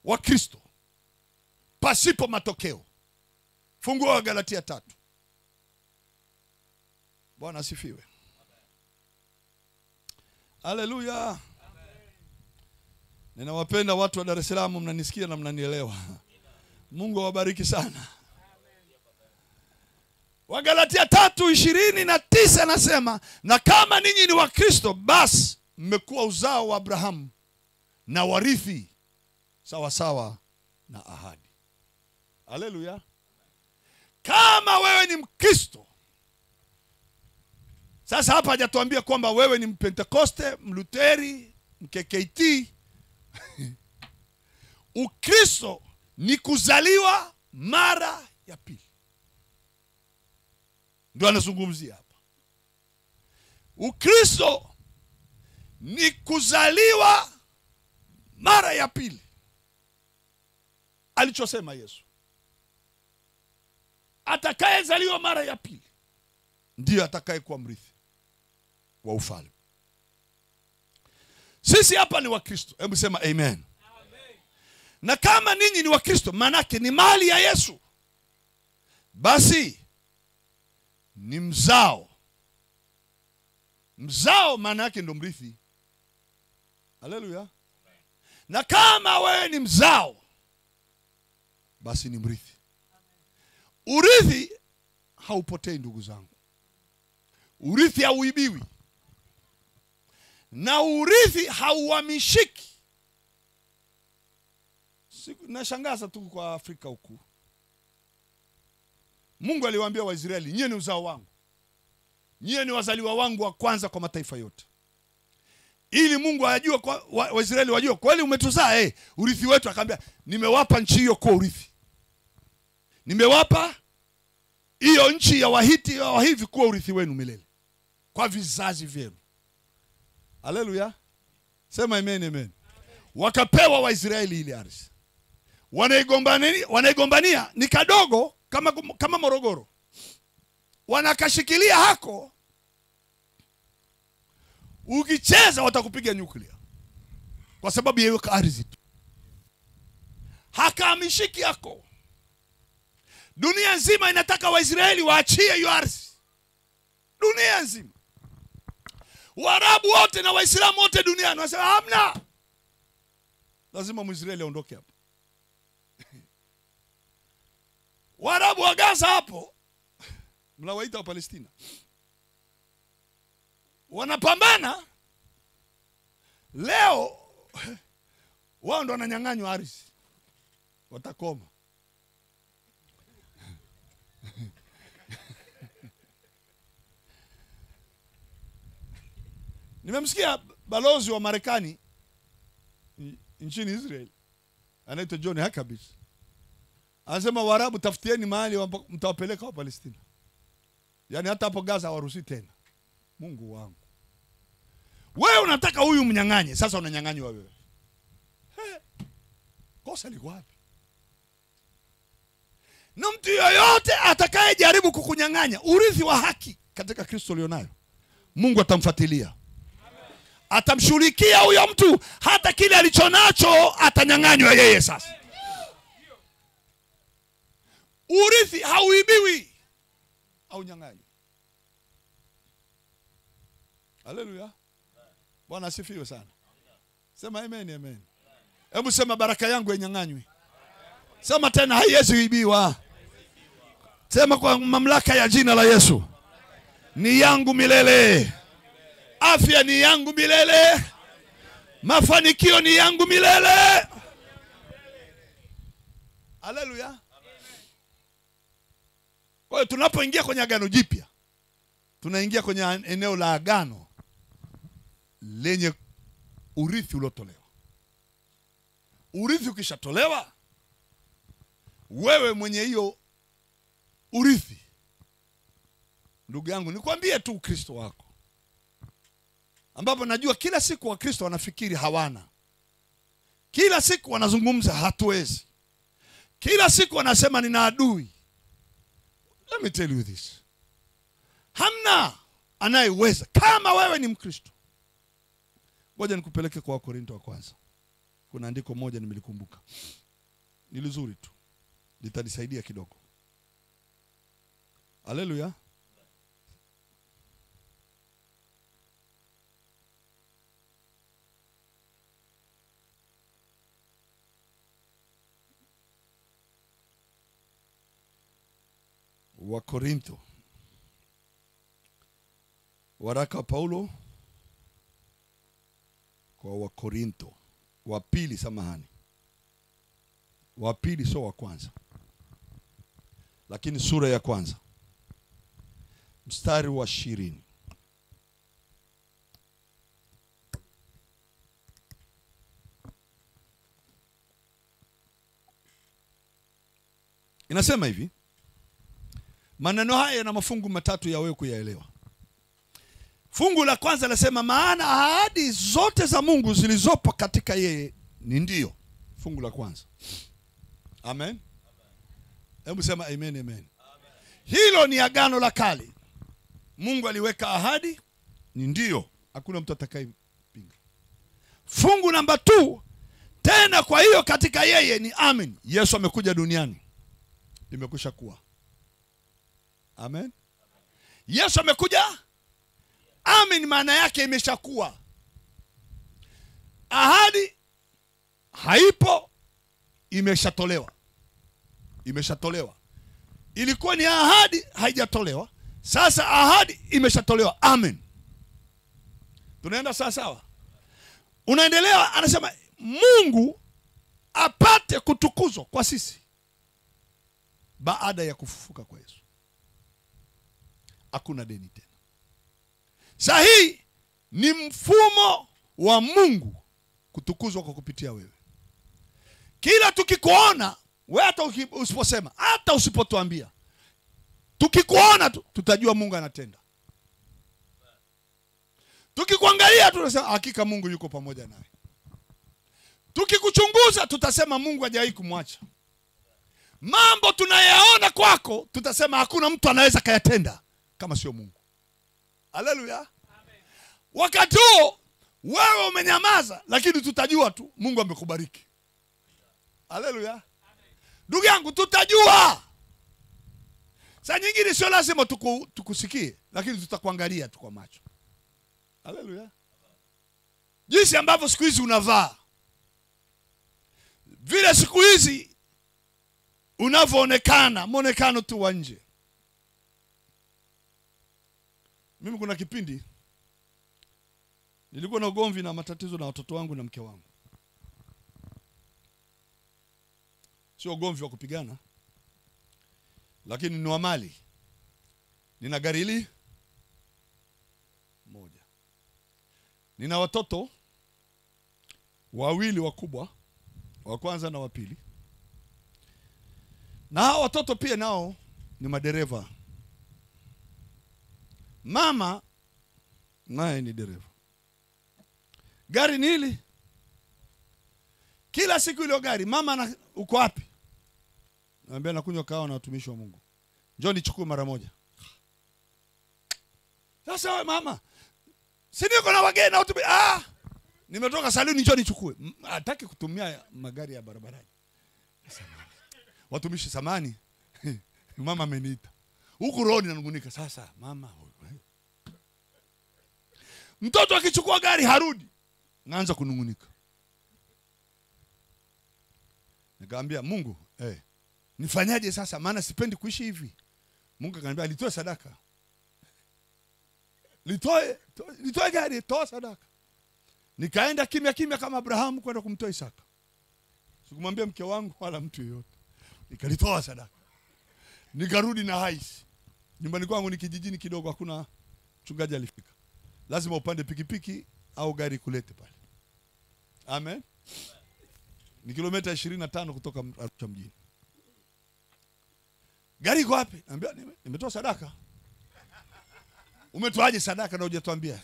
wa Kristo pasipo matokeo. Fungua Galatia 3. Bwana asifiwe. Haleluya. Ninawapenda watu wa Dar es Salaam, mnanisikia na mnanielewa. Mungu awabariki sana. Wagalatia 3:29 anasema, na kama ninyi ni wa Kristo, basi mmekuwa uzao wa Abrahamu na warithi sawa sawa na ahadi. Haleluya. Kama wewe ni Mkristo. Sasa hapa hajatuambia kwamba wewe ni Mpentekoste, Mluteri, MKKT. Ukristo ni kuzaliwa mara ya pili. Ndio anazungumzia hapa. Ukristo ni kuzaliwa mara ya pili. Alichosema Yesu, atakayezaliwa mara ya pili ndiye atakayekuwa mrithi wa ufalme. Sisi hapa ni wa Kristo. Hebu sema amen. Amen. Na kama ninyi ni wa Kristo, manake ni mali ya Yesu, basi ni mzao. Mzao manake ndo mrithi. Haleluya. Na kama wewe ni mzao, basi ni mrithi. Urithi haupotei ndugu zangu. Urithi hauibiwi. Na urithi hauhamishiki. Nashangaza tu kwa Afrika huku. Mungu aliwaambia Waisraeli, nyie ni uzao wangu. Nyie ni wazaliwa wangu wa kwanza kwa mataifa yote. Ili Mungu ajue kwa Waisraeli wajue kweli umetuzaa, urithi wetu. Akamwambia, nimewapa nchi hiyo kwa urithi. Nimewapa hiyo nchi ya Wahiti ya Wahivi kuwa urithi wenu milele, kwa vizazi vyenu. Haleluya. Sema amen, amen. Wakapewa Waisraeli ile ardhi. Wanaigombania ni kadogo kama Morogoro. Wanakashikilia hako. Ukicheza watakupiga nyuklia. Kwa sababu ya hiyo ardhi tu. Hakamishiki hako. Dunia nzima inataka Waisraeli waachie hiyo ardhi. Dunia nzima. Waarabu wote na Waislamu wote duniani wanasema hamna. Lazima Mwisraeli aondoke hapo. Waarabu wa Gaza hapo, mnawaita wa Palestina, wanapambana leo, wao ndo wananyang'anywa ardhi, watakoma. Nimemsikia balozi wa Marekani nchini Israel anaitwa John Huckabee anasema, Waarabu tafutieni mahali mtawapeleka wa Palestina. Yaani hata hapo Gaza hawaruhusi tena. Mungu wangu, wewe unataka huyu mnyang'anye, sasa unanyang'anywa wewe. Kosa liko wapi? Na mtu yoyote atakaye jaribu kukunyang'anya urithi wa haki katika Kristo ulionayo, Mungu atamfuatilia. Atamshughulikia huyo mtu, hata kile alichonacho atanyang'anywa yeye. Sasa urithi hauibiwi au nyang'anywa. Haleluya. Bwana asifiwe sana. Sema amen, amen. Hebu sema baraka yangu inyang'anywe. Sema tena haiwezi kuibiwa. Sema kwa mamlaka ya jina la Yesu, ni yangu milele. Afya ni yangu milele. Mafanikio ni yangu milele. Haleluya. Kwa hiyo tunapoingia kwenye agano jipya, tunaingia kwenye eneo la agano lenye urithi uliotolewa. Urithi ukishatolewa, wewe mwenye hiyo urithi, ndugu yangu, nikwambie tu Kristo wako, ambapo najua kila siku wa Kristo wanafikiri hawana. Kila siku wanazungumza hatuwezi. Kila siku wanasema nina adui. Let me tell you this. Hamna anayeweza kama wewe ni Mkristo. Ngoja nikupeleke kwa Wakorintho wa kwanza. Kuna andiko moja nimelikumbuka. Ni nzuri tu. Litanisaidia kidogo. Haleluya. Wakorintho, waraka wa Paulo kwa Wakorintho wa pili, samahani, wa pili sio wa kwanza, lakini sura ya kwanza mstari wa 20. Inasema hivi. Maneno haya yana mafungu matatu ya wewe kuyaelewa. Fungu la kwanza nasema, maana ahadi zote za Mungu zilizopo katika yeye ni ndio. Fungu la kwanza. Amen. Hebu sema amen, amen. Hilo ni agano la kale. Mungu aliweka ahadi ni ndio. Hakuna mtu atakayepinga. Fungu namba 2, tena kwa hiyo katika yeye ni amen. Yesu amekuja duniani. Imekwisha kuwa. Amen. Yesu amekuja. Amen maana yake imeshakuwa. Ahadi haipo, imeshatolewa. Imeshatolewa. Ilikuwa ni ahadi, haijatolewa. Sasa ahadi imeshatolewa. Amen. Tunaenda sawa sawa. Unaendelea, anasema Mungu apate kutukuzwa kwa sisi baada ya kufufuka kwa Yesu. Hakuna deni tena. Sahihi ni mfumo wa Mungu kutukuzwa kwa kupitia wewe. Kila tukikuona, wewe hata usiposema, hata usipotuambia, tukikuona tu tutajua Mungu anatenda. Tukikuangalia tunasema hakika Mungu yuko pamoja nawe. Tukikuchunguza tutasema Mungu hajawahi kumwacha. Mambo tunayaona kwako tutasema hakuna mtu anaweza kayatenda kama sio Mungu. Haleluya. Amen. Wakati huo wewe umenyamaza, lakini tutajua tu Mungu amekubariki. Haleluya. Ndugu yangu, tutajua. Saa nyingine sio lazima tukusikie, lakini tutakuangalia tu kwa macho. Haleluya. Jinsi ambavyo siku hizi unavaa, vile siku hizi unavyoonekana, muonekano tu wa nje. Mimi kuna kipindi Nilikuwa na ugomvi na matatizo na watoto wangu na mke wangu. Sio ugomvi wa kupigana, lakini ni wa mali. Nina gari hili moja. Nina watoto wawili wakubwa, wa kwanza na wa pili. Na hao watoto pia nao ni madereva. Mama naye ni dereva. Gari ni hili. Kila siku ile gari, mama uko wapi? Naambia nakunywa kahawa na watumishi wa Mungu. Njoo nichukue mara moja. Sasa wewe mama, si niko na wageni na watu nimetoka saluni, njoo nichukue. Hataki kutumia magari ya barabarani. Watumishi samani. Mama ameniita. Huku roho ninanungunika sasa mama. Mtoto akichukua gari harudi, naanza kunungunika. Nikamwambia Mungu, nifanyaje sasa, maana sipendi kuishi hivi. Mungu akaniambia alitoe sadaka. Litoe gari, toa sadaka. Nikaenda kimya kimya kama Abrahamu kwenda kumtoa Isaka. Sikumwambia mke wangu wala mtu yeyote. Nikalitoa sadaka. Nikarudi na haisi. Nyumbani kwangu ni kijijini kidogo, hakuna mchungaji alifika. Lazima upande pikipiki au gari kulete pale. Amen. Ni kilomita 25 kutoka Arusha mjini. Gari iko wapi? Anambia nimetoa sadaka. Umetoaje sadaka na hujatuambia?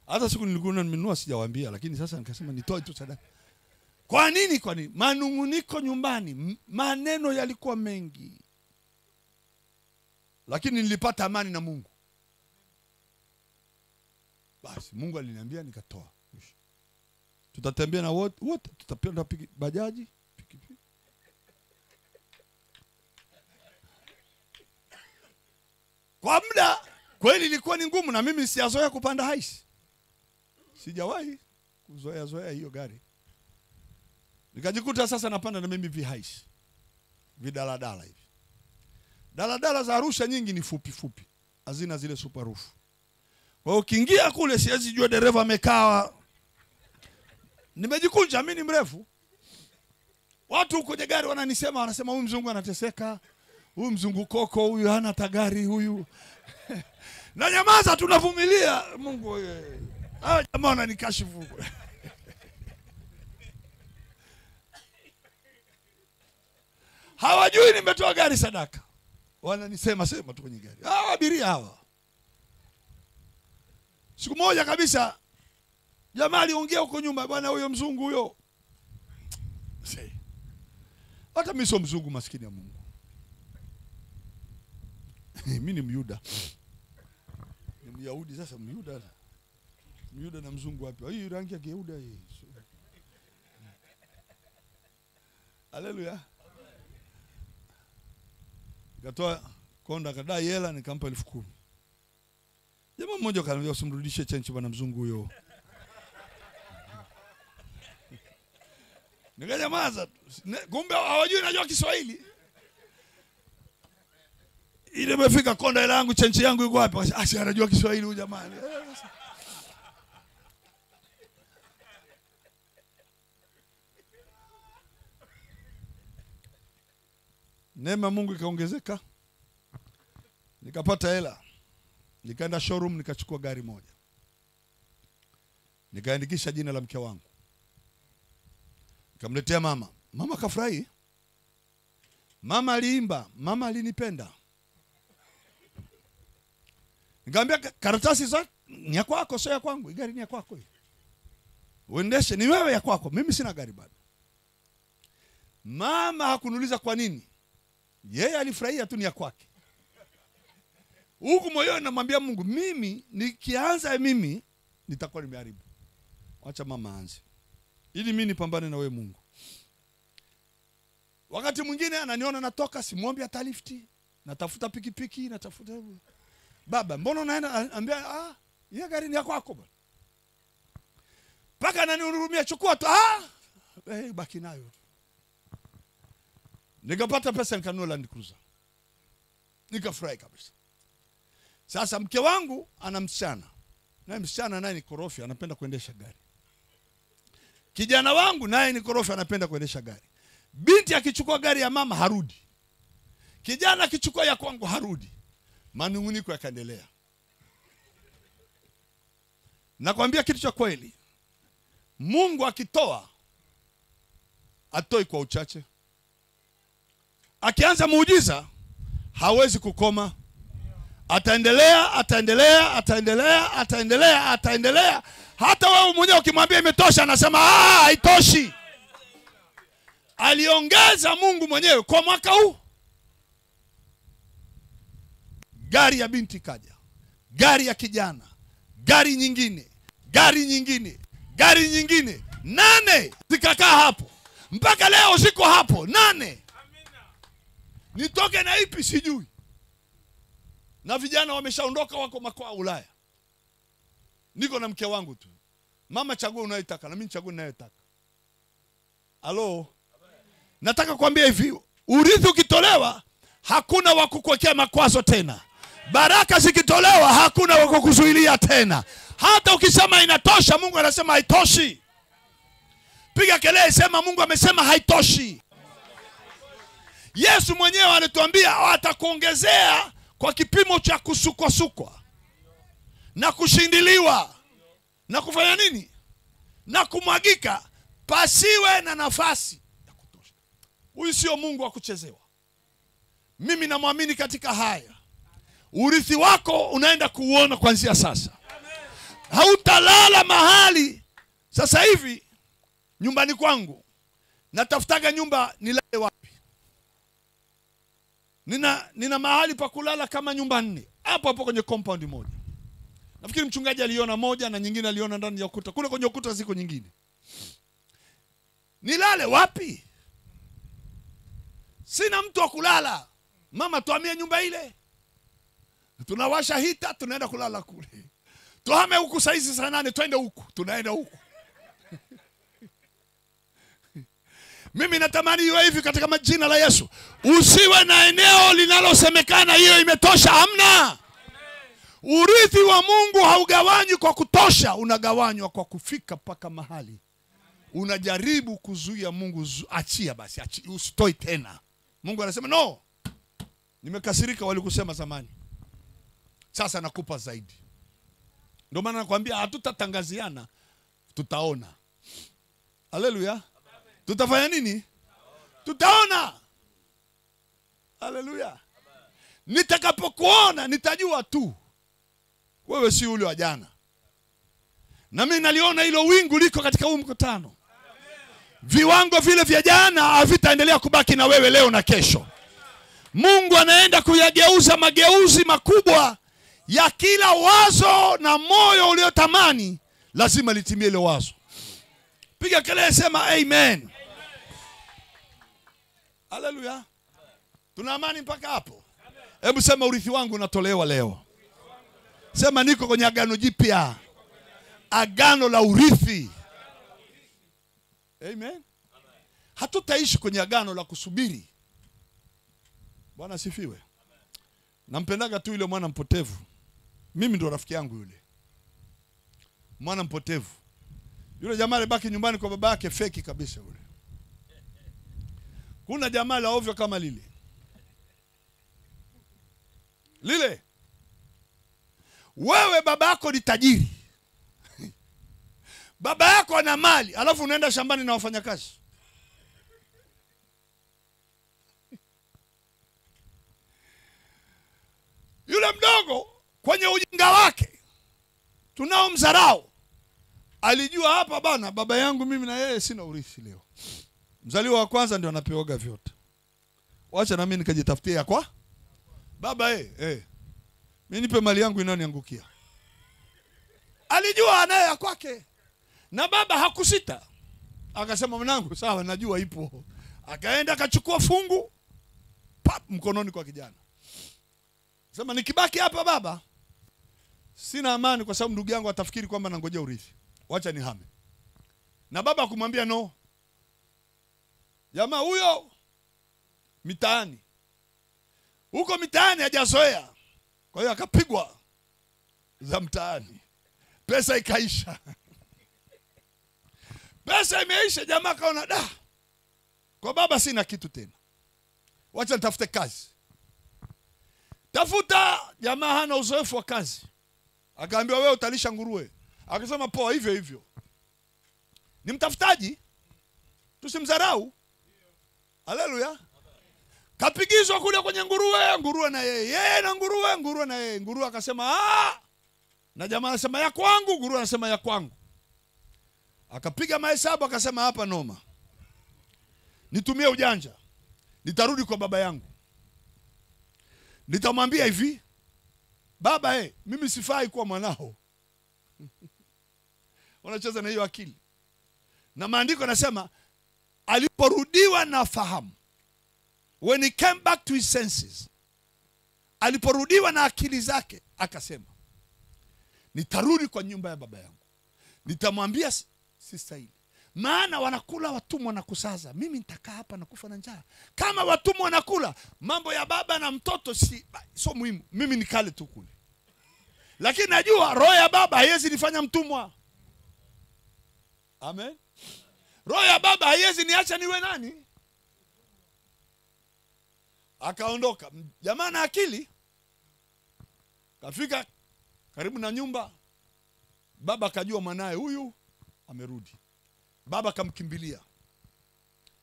Hata siku nilikuwa nimenunua sijawaambia, lakini sasa nikasema nitoe tu sadaka. Kwa nini? Kwa nini? Manunguniko nyumbani, maneno yalikuwa mengi. Lakini nilipata amani na Mungu. Basi Mungu aliniambia nikatoa. Tutatembea na wote, tutapanda bajaji, pikipiki. Kwa muda kweli ilikuwa ni ngumu, na mimi sijazoea kupanda haisi. Sijawahi kuzoea hiyo gari. Nikajikuta sasa napanda na mimi vihaisi. Vidaladala hivi. Daladala za Arusha nyingi ni fupi fupi. Hazina zile super roof. Kwa hiyo ukiingia kule siwezi jua dereva amekaa. Nimejikunja, mimi ni mrefu. Watu kwenye gari wanasema huyu mzungu anateseka. Huyu mzungu koko, huyu hana tagari huyu. Na nyamaza tunavumilia. Mungu wewe. Hawa jamaa wananikashifu. Hawajui nimetoa gari sadaka. Wananisema sema tu kwenye gari. Abiria hawa. Siku moja kabisa jamaa aliongea huko nyuma, bwana huyo mzungu huyo. Hata mimi sio mzungu, maskini ya Mungu. Mimi ni Myuda. Ni Myahudi sasa, Myuda. Myuda na mzungu wapi? Hii rangi ya Myuda hii. Haleluya. Nikatoa konda kadai hela nikampa 10,000. Jamaa mmoja akaniambia usimrudishie chenchi bwana mzungu huyo. Nikanyamaza. Kumbe hawajui najua Kiswahili. Ile imefika konda hela yangu, chenchi yangu yuko wapi? Asi anajua Kiswahili huyu jamani. Neema Mungu ikaongezeka. Nikapata hela. Nikaenda showroom nikachukua gari moja. Nikaandikisha jina la mke wangu. Nikamletea mama. Mama kafurahi. Mama aliimba, mama alinipenda. Nikamwambia karatasi zote ni ya kwako, sio ya kwangu. Gari ni ya kwako hii. Uendeshe, ni wewe ya kwako. Mimi sina gari bado. Mama hakuniuliza kwa nini. Yeye alifurahia tu ni ya kwake. Huku moyoni namwambia Mungu, mimi nikianza mimi nitakuwa nimeharibu. Acha mama aanze. Ili mimi nipambane na wewe Mungu. Wakati mwingine ananiona natoka, simwombi hata lifti, natafuta pikipiki, natafuta baba, mbona unaenda? Anambia hiyo gari ni ya kwako bwana. Paka ananihurumia, chukua tu. Baki nayo. Nikapata pesa nikanunua Land Cruiser. Nikafurahi kabisa. Sasa mke wangu ana msichana. naye msichana naye ni korofi, anapenda kuendesha gari. Kijana wangu naye ni korofi, anapenda kuendesha gari. Binti akichukua gari ya mama harudi. Kijana akichukua ya kwangu harudi. Manunguniko yakaendelea. Nakwambia kitu cha kweli. Mungu akitoa, atoi kwa uchache. Akianza muujiza, hawezi kukoma. Ataendelea, ataendelea, ataendelea, ataendelea, ataendelea. Hata wewe mwenyewe ukimwambia imetosha, anasema haitoshi. Aliongeza Mungu mwenyewe kwa mwaka huu. Gari ya binti kaja, gari ya kijana, gari nyingine, gari nyingine, gari nyingine. 8 zikakaa hapo. Mpaka leo ziko hapo 8. Nitoke na ipi sijui. Na vijana wameshaondoka, wako makwao Ulaya. Niko na mke wangu tu. Mama, chagua unayotaka na mimi chagua ninayotaka. Halo. Nataka kuambia hivi, urithi ukitolewa hakuna wa kukuwekea makwazo tena. Baraka zikitolewa hakuna wa kukuzuilia tena. Hata ukisema inatosha, Mungu anasema haitoshi. Piga kelele, sema Mungu amesema haitoshi. Yesu mwenyewe alituambia atakuongezea kwa kipimo cha kusukwa na kushindiliwa na kufanya nini? Na kumwagika, pasiwe na nafasi ya kutosha. Huyu sio Mungu wa kuchezewa. Mimi namwamini katika haya. Urithi wako unaenda kuuona kuanzia sasa. Hautalala mahali. Sasa hivi nyumbani kwangu natafutaga nyumba nilale wapi. Nina mahali pa kulala kama nyumba 4 hapo hapo kwenye compound moja. Nafikiri mchungaji aliona moja na nyingine aliona ndani ya ukuta. Kule kwenye ukuta ziko nyingine. Nilale wapi? Sina mtu wa kulala. Mama, tuhamie nyumba ile. Tunawasha hita, tunaenda kulala kule. Tuhame huku saizi saa 8, twende huku, tunaenda huku. Mimi natamani iwe hivi katika majina la Yesu. Usiwe na eneo linalosemekana hiyo imetosha, hamna. Urithi wa Mungu haugawanywi kwa kutosha, unagawanywa kwa kufika paka mahali. Unajaribu kuzuia Mungu, achia basi, achia, usitoi tena. Mungu anasema no. Nimekasirika walikusema zamani. Sasa nakupa zaidi. Ndio maana nakwambia hatutatangaziana, tutaona. Haleluya. Tutafanya nini? Tutaona. Haleluya. Nitakapokuona nitajua tu wewe si ule wa jana. Na mimi naliona hilo wingu liko katika huu mkutano. Viwango vile vya jana havitaendelea kubaki na wewe leo na kesho. Mungu anaenda kuyageuza mageuzi makubwa ya kila wazo na moyo uliotamani, lazima litimie ile wazo. Piga kelele, sema amen. Haleluya. Tuna amani mpaka hapo? Hebu sema urithi wangu unatolewa leo. Sema niko kwenye agano jipya. Agano la urithi. Amen. Hatutaishi kwenye agano la kusubiri. Bwana sifiwe. Nampendaga tu yule mwana mpotevu. Mimi ndo rafiki yangu yule. Mwana mpotevu. Yule jamaa alibaki nyumbani kwa baba yake, feki kabisa yule. Kuna jamaa la ovyo kama lile. Wewe baba yako ni tajiri. Baba yako ana mali, alafu unaenda shambani na wafanyakazi. Yule mdogo kwenye ujinga wake tunao mzarao. Alijua hapa bana, baba yangu mimi na yeye sina urithi leo. Mzaliwa wa kwanza ndio anapewaga vyote. Wacha na mimi nikajitafutia kwa baba mimi nipe mali yangu inaniangukia. Alijua anaye kwake. Na baba hakusita. Akasema mwanangu sawa, najua ipo. Akaenda akachukua fungu mkononi kwa kijana. Sema nikibaki hapa baba sina amani, kwa sababu ndugu yangu atafikiri kwamba nangojea urithi. Wacha nihame. Na baba kumwambia no. Jamaa huyo mitaani. Huko mitaani hajazoea. Kwa hiyo akapigwa za mtaani. Pesa ikaisha. Pesa imeisha, jamaa kaona da, kwa baba sina kitu tena, wacha nitafute kazi. Tafuta, jamaa hana uzoefu wa kazi. Akaambiwa wewe utalisha nguruwe. Akasema poa, hivyo hivyo. Ni mtafutaji, tusimdharau. Haleluya. Kapigizwa kule kwenye nguruwe, nguruwe na yeye na nguruwe na yeye. Nguruwe akasema na jamaa anasema ya kwangu, nguruwe anasema ya kwangu. Akapiga mahesabu akasema hapa noma. Nitumie ujanja, nitarudi kwa baba yangu. Nitamwambia hivi, baba mimi sifai kuwa mwanao. Wanacheza na hiyo akili. Na maandiko yanasema aliporudiwa na fahamu, when he came back to his senses, aliporudiwa na akili zake, akasema nitarudi kwa nyumba ya baba yangu. Nitamwambia sistahili. Maana wanakula watumwa na kusaza, mimi nitakaa hapa na kufa na njaa. Kama watumwa wanakula, mambo ya baba na mtoto sio muhimu, mimi nikale tu kule. Lakini najua roho ya baba haiwezi nifanya mtumwa. Amen. Roho ya baba haiwezi niacha niwe nani? Akaondoka. Jamaa na akili. Kafika karibu na nyumba. Baba akajua mwanae huyu amerudi. Baba kamkimbilia,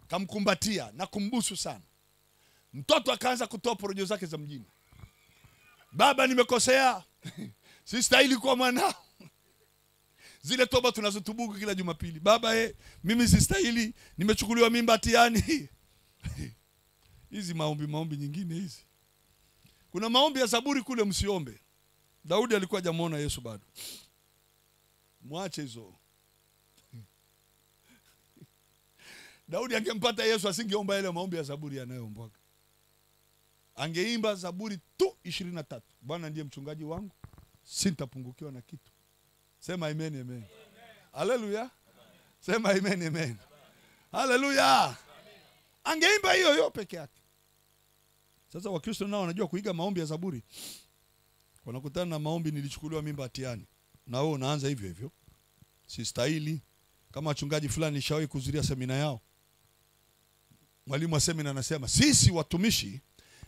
kamkumbatia na kumbusu sana. Mtoto akaanza kutoa porojo zake za mjini. Baba, nimekosea. Sistahili kuwa mwanao. Zile toba tunazotubuku kila Jumapili. Baba mimi sistahili, nimechukuliwa mimba hatiani. Hizi maombi nyingine hizi. Kuna maombi ya Zaburi kule msiombe. Daudi alikuwa hajamuona Yesu bado. Mwache hizo. Daudi angempata Yesu asingeomba ile maombi ya Zaburi yanayoombwa. Angeimba Zaburi tu 23. Bwana ndiye mchungaji wangu, sitapungukiwa na kitu. Sema amen, amen. Haleluya. Sema amen, amen. Haleluya. Angeimba hiyo hiyo peke yake. Sasa Wakristo nao wanajua kuiga maombi ya Zaburi. Wanakutana na maombi nilichukuliwa mimba hatiani. Na wewe unaanza hivyo hivyo. Sistahili. Kama wachungaji fulani nishawahi kuhudhuria semina yao. Mwalimu wa semina anasema sisi watumishi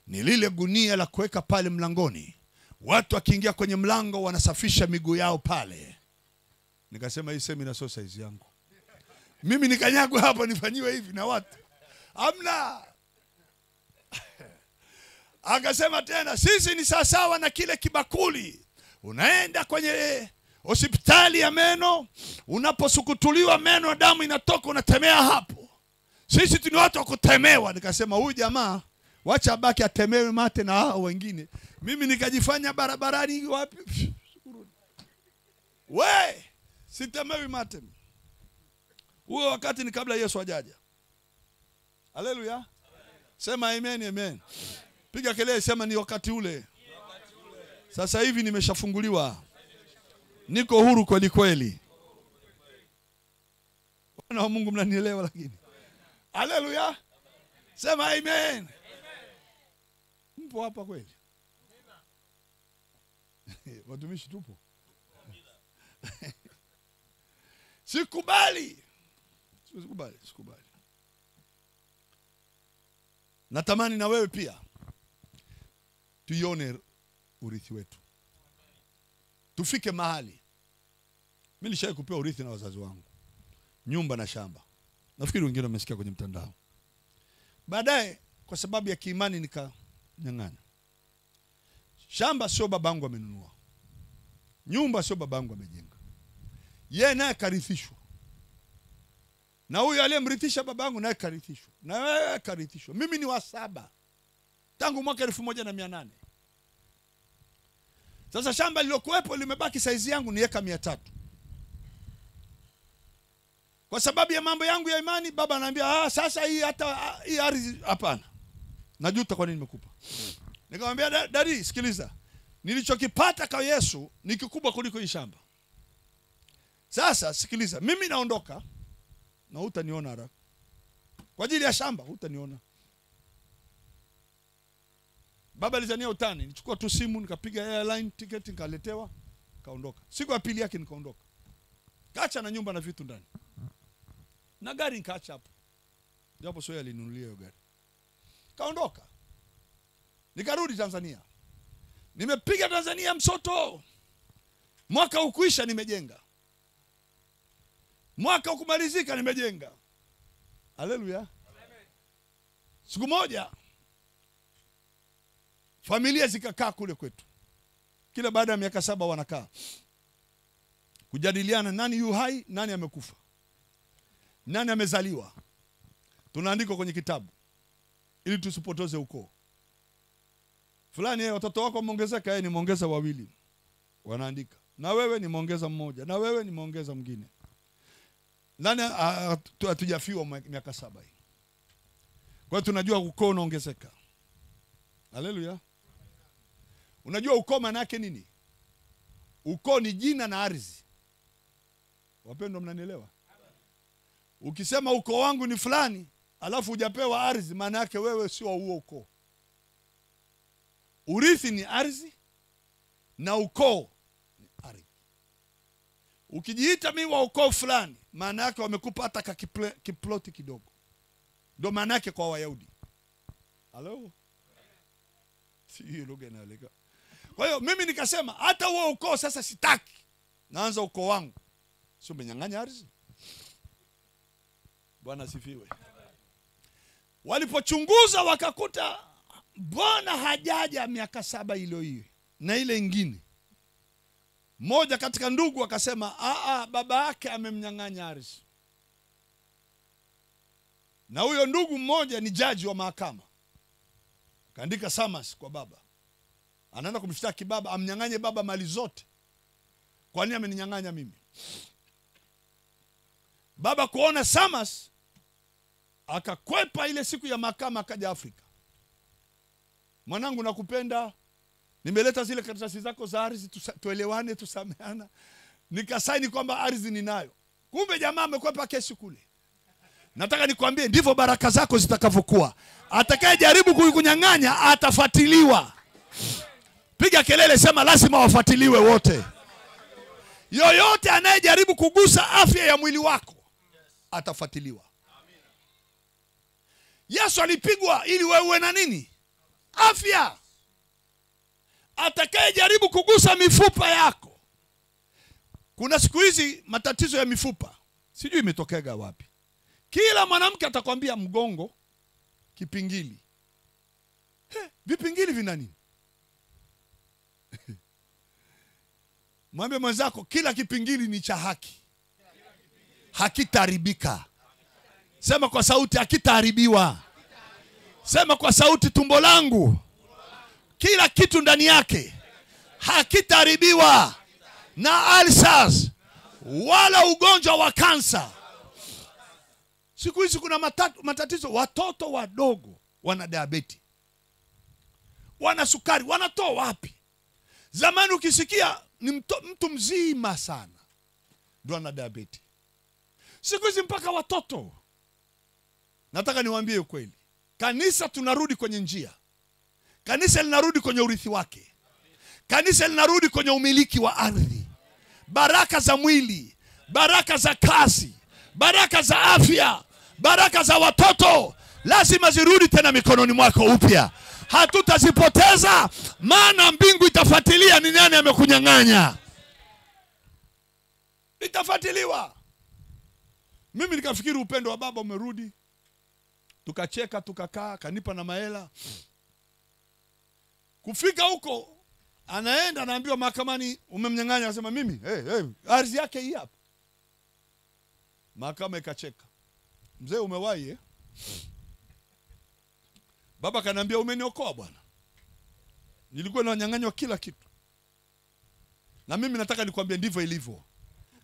ni lile gunia la kuweka pale mlangoni. Watu wakiingia kwenye mlango wanasafisha miguu yao pale. Nikasema hii semina sio size yangu. Mimi nikanyagwa hapa nifanyiwe hivi na watu. Hamna. Akasema tena sisi ni sawasawa na kile kibakuli. Unaenda kwenye hospitali ya meno, unaposukutuliwa meno damu inatoka, unatemea hapo. Sisi tu ni watu wa kutemewa. Nikasema huyu jamaa wacha abaki atemewe mate na hao wengine. Mimi nikajifanya barabarani wapi? We, sitemewi mate. Huo wakati ni kabla Yesu hajaja. Haleluya. Sema amen, amen. Piga kelele sema ni wakati ule. Sasa hivi nimeshafunguliwa. Niko huru kweli kweli. Wana wa Mungu mnanielewa lakini. Haleluya. Sema amen. Mpo hapa kweli? Watumishi tupo. Sikubali. Natamani na wewe pia tuione urithi wetu. Tufike mahali. Mimi nilishawahi kupewa urithi na wazazi wangu. Nyumba na shamba. Nafikiri wengine wamesikia kwenye mtandao. Baadaye kwa sababu ya kiimani nikanyang'ana. Shamba sio babangu amenunua. Nyumba sio babangu amejenga. Yeye naye karithishwa. Na huyu aliyemrithisha babangu naye karithishwa. Na wewe karithishwa. Mimi ni wa 7. Tangu mwaka 1800. Sasa shamba lilokuwepo limebaki saizi yangu ni eka 300. Kwa sababu ya mambo yangu ya imani baba ananiambia sasa hii hata hii ardhi hapana. Najuta kwa nini nimekupa. Nikamwambia dadi sikiliza. Nilichokipata kwa Yesu ni kikubwa kuliko hii shamba. Sasa sikiliza, mimi naondoka na hutaniona haraka. Kwa ajili ya shamba hutaniona. Baba alizania utani, nichukua tu simu nikapiga airline ticket nikaletewa. kaondoka. Siku ya pili yake nikaondoka. Kaacha na nyumba na vitu ndani. Na gari nikaacha hapo. Japo sio alinunulia hiyo gari. Kaondoka. Nikarudi Tanzania. Nimepiga Tanzania msoto. Mwaka ukuisha nimejenga. Mwaka ukumalizika nimejenga. Haleluya. Siku moja familia zikakaa kule kwetu. Kila baada ya miaka 7 wanakaa kujadiliana nani yu hai, nani amekufa, nani amezaliwa. Tunaandika kwenye kitabu ili tusipotoze ukoo. Fulani watoto wako wameongezeka, yeye nimeongeza 2. Wanaandika. Na wewe nimeongeza 1, na wewe nimeongeza mwingine. Nani hatujafiwa miaka 7 hii. Kwa hiyo tunajua ukoo unaongezeka. Haleluya. Unajua ukoo maana yake nini? Ukoo ni jina na ardhi. Wapendwa, mnanielewa? Ukisema ukoo wangu ni fulani, alafu hujapewa ardhi, maana yake wewe sio huo ukoo. Urithi ni ardhi na ukoo ni ardhi. Ukijiita mimi wa ukoo fulani, maana yake wamekupa hata kiploti kidogo. Ndio maana yake kwa Wayahudi. Halo? Si hiyo lugha inaeleka. Kwa hiyo mimi nikasema hata huo ukoo sasa sitaki. Naanza ukoo wangu. Sio umenyang'anya ardhi. Bwana sifiwe. Walipochunguza wakakuta Bwana hajaja miaka 7 ile hiyo na ile nyingine. Mmoja katika ndugu akasema baba yake amemnyang'anya ardhi. Na huyo ndugu mmoja ni jaji wa mahakama. Kaandika summons kwa baba. Anaenda kumshtaki baba, amnyang'anye baba mali zote. Kwa nini ameninyang'anya mimi? Baba kuona summons akakwepa ile siku ya mahakama, akaja Afrika. Mwanangu, nakupenda. Nimeleta zile karatasi zako za ardhi, tuelewane, tusameana. Nikasaini kwamba ardhi ninayo. Kumbe jamaa amekwepa kesi kule. Nataka nikwambie ndivyo baraka zako zitakavyokuwa. Atakaye jaribu kukunyang'anya atafuatiliwa. Piga kelele, sema lazima wafuatiliwe wote. Yoyote anayejaribu kugusa afya ya mwili wako atafuatiliwa. Yesu alipigwa ili wewe uwe na nini? Afya. Atakaye jaribu kugusa mifupa yako. Kuna siku hizi matatizo ya mifupa. Sijui imetokea wapi. Kila mwanamke atakwambia mgongo, kipingili. Vipingili vina nini? Mwambie mwenzako kila kipingili ni cha haki. Hakitaharibika. Sema kwa sauti, hakitaharibiwa. Sema kwa sauti, tumbo langu kila kitu ndani yake hakitaharibiwa na ulcers wala ugonjwa wa kansa. Siku hizi kuna matatizo. Watoto wadogo wana diabetes, wana sukari, wanatoa wapi? Zamani ukisikia ni mtu mzima sana ndio ana diabetes. Siku hizi mpaka watoto. Nataka niwaambie ukweli. Kanisa tunarudi kwenye njia. Kanisa linarudi kwenye urithi wake. Kanisa linarudi kwenye umiliki wa ardhi. Baraka za mwili, baraka za kazi, baraka za afya, baraka za watoto lazima zirudi tena mikononi mwako upya. Hatutazipoteza, maana mbingu itafuatilia ni nani amekunyang'anya. Itafuatiliwa. Mimi nikafikiri upendo wa baba umerudi. Tukacheka, tukakaa, kanipa na mahela. Kufika huko anaenda anaambiwa mahakamani umemnyang'anya, anasema mimi ardhi yake hii hapa. Mahakama ikacheka. Mzee umewahi Baba kaniambia umeniokoa bwana. Nilikuwa nanyang'anywa kila kitu. Na mimi nataka nikwambie ndivyo ilivyo.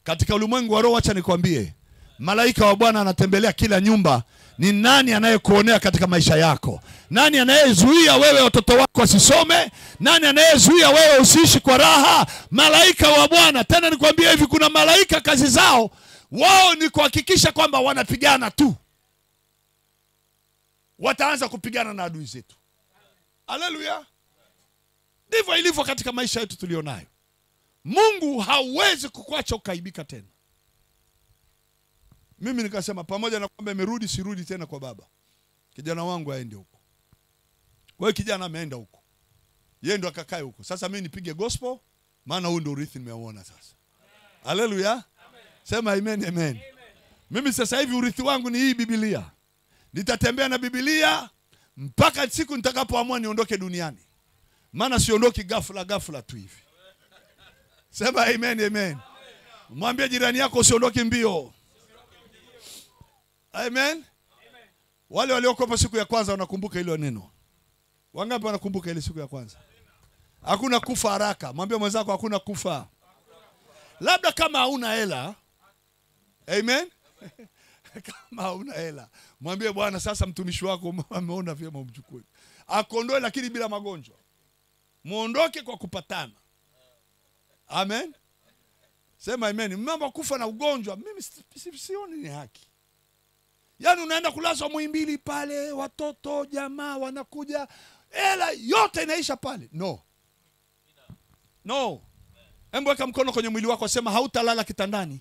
Katika ulimwengu wa roho, acha nikwambie, malaika wa Bwana anatembelea kila nyumba. Ni nani anayekuonea katika maisha yako? Nani anayezuia wewe watoto wako wasisome? Nani anayezuia wewe usiishi kwa raha? Malaika wa Bwana. Tena nikwambie hivi, kuna malaika kazi zao wao ni kuhakikisha kwamba wanapigana tu. Wataanza kupigana na adui zetu. Haleluya. Ndivyo ilivyo katika maisha yetu tulionayo. Mungu hawezi kukuacha ukaibika tena. Mimi nikasema pamoja na kwamba imerudi, sirudi tena kwa baba. Kijana wangu aende huko. Kwa hiyo kijana ameenda huko. Yeye ndo akakae huko. Sasa mimi nipige gospel, maana huu ndio urithi nimeuona sasa. Haleluya. Sema amen, amen. Mimi sasa hivi urithi wangu ni hii Biblia. Nitatembea na Biblia mpaka siku nitakapoamua niondoke duniani. Maana siondoki ghafla tu hivi. Sema amen, amen. Mwambie jirani yako usiondoke mbio. Amen. Wale waliokuwa siku ya kwanza wanakumbuka hilo neno. Wangapi wanakumbuka ile siku ya kwanza? Hakuna kufa haraka. Mwambie mwenzako hakuna kufa. Labda kama hauna hela. Amen. Kama hauna hela, mwambie Bwana sasa mtumishi wako ameona vyema umchukue. Akondoe lakini bila magonjwa. Muondoke kwa kupatana. Amen. Sema amen. Mambo kufa na ugonjwa mimi sioni ni haki. Yaani unaenda kulazwa Muhimbili pale, watoto jamaa wanakuja, hela yote inaisha pale. No. Hebu weka mkono kwenye mwili wako, sema hautalala kitandani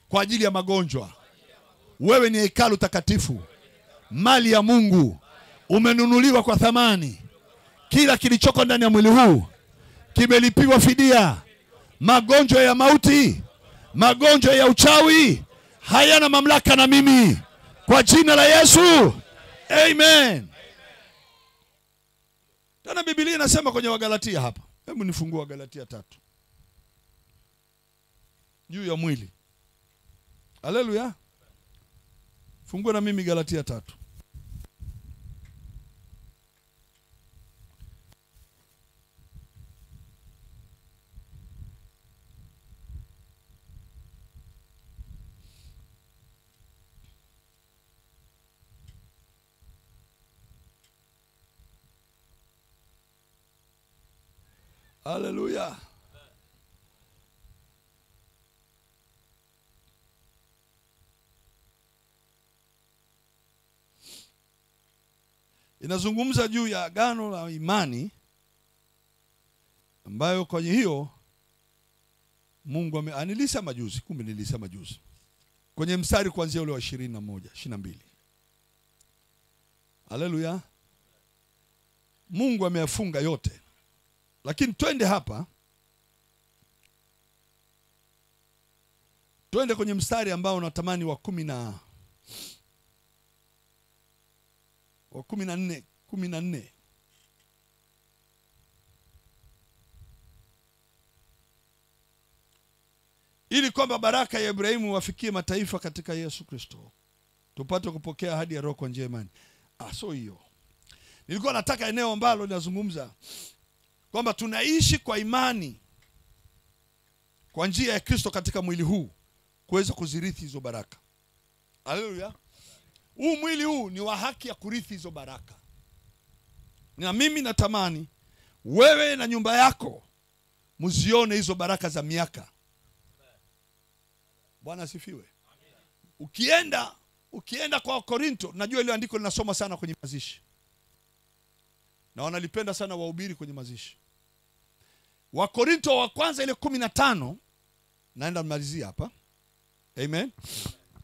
kwa ajili ya magonjwa. Wewe ni hekalu takatifu, mali ya Mungu, umenunuliwa kwa thamani. Kila kilichoko ndani ya mwili huu kimelipiwa fidia. Magonjwa ya mauti, magonjwa ya uchawi hayana mamlaka na mimi, kwa jina la Yesu. Amen. Tena Biblia inasema kwenye Wagalatia hapa. Hebu nifungue Wagalatia 3. Juu ya mwili. Haleluya. Fungua na mimi Galatia 3. Haleluya. Inazungumza juu ya agano la imani ambayo kwenye hiyo Mungu nilisema majuzi, nilisema majuzi. Kwenye mstari kuanzia ule wa 21, 22. Haleluya. Mungu ameyafunga yote. Lakini twende hapa. Twende kwenye mstari ambao unatamani wa 14. Ili kwamba baraka ya Ibrahimu wafikie mataifa katika Yesu Kristo, tupate kupokea ahadi ya Roho kwa njia ya imani. So hiyo nilikuwa nataka eneo ambalo linazungumza kwamba tunaishi kwa imani kwa njia ya Kristo katika mwili huu kuweza kuzirithi hizo baraka. Haleluya. Huu mwili huu ni wa haki ya kurithi hizo baraka. Na mimi natamani wewe na nyumba yako muzione hizo baraka za miaka. Bwana asifiwe. Ukienda kwa Korinto, najua ile andiko linasoma sana kwenye mazishi. Na wanalipenda sana wahubiri kwenye mazishi. Wa Korinto wa kwanza ile 15, naenda malizia hapa. Amen.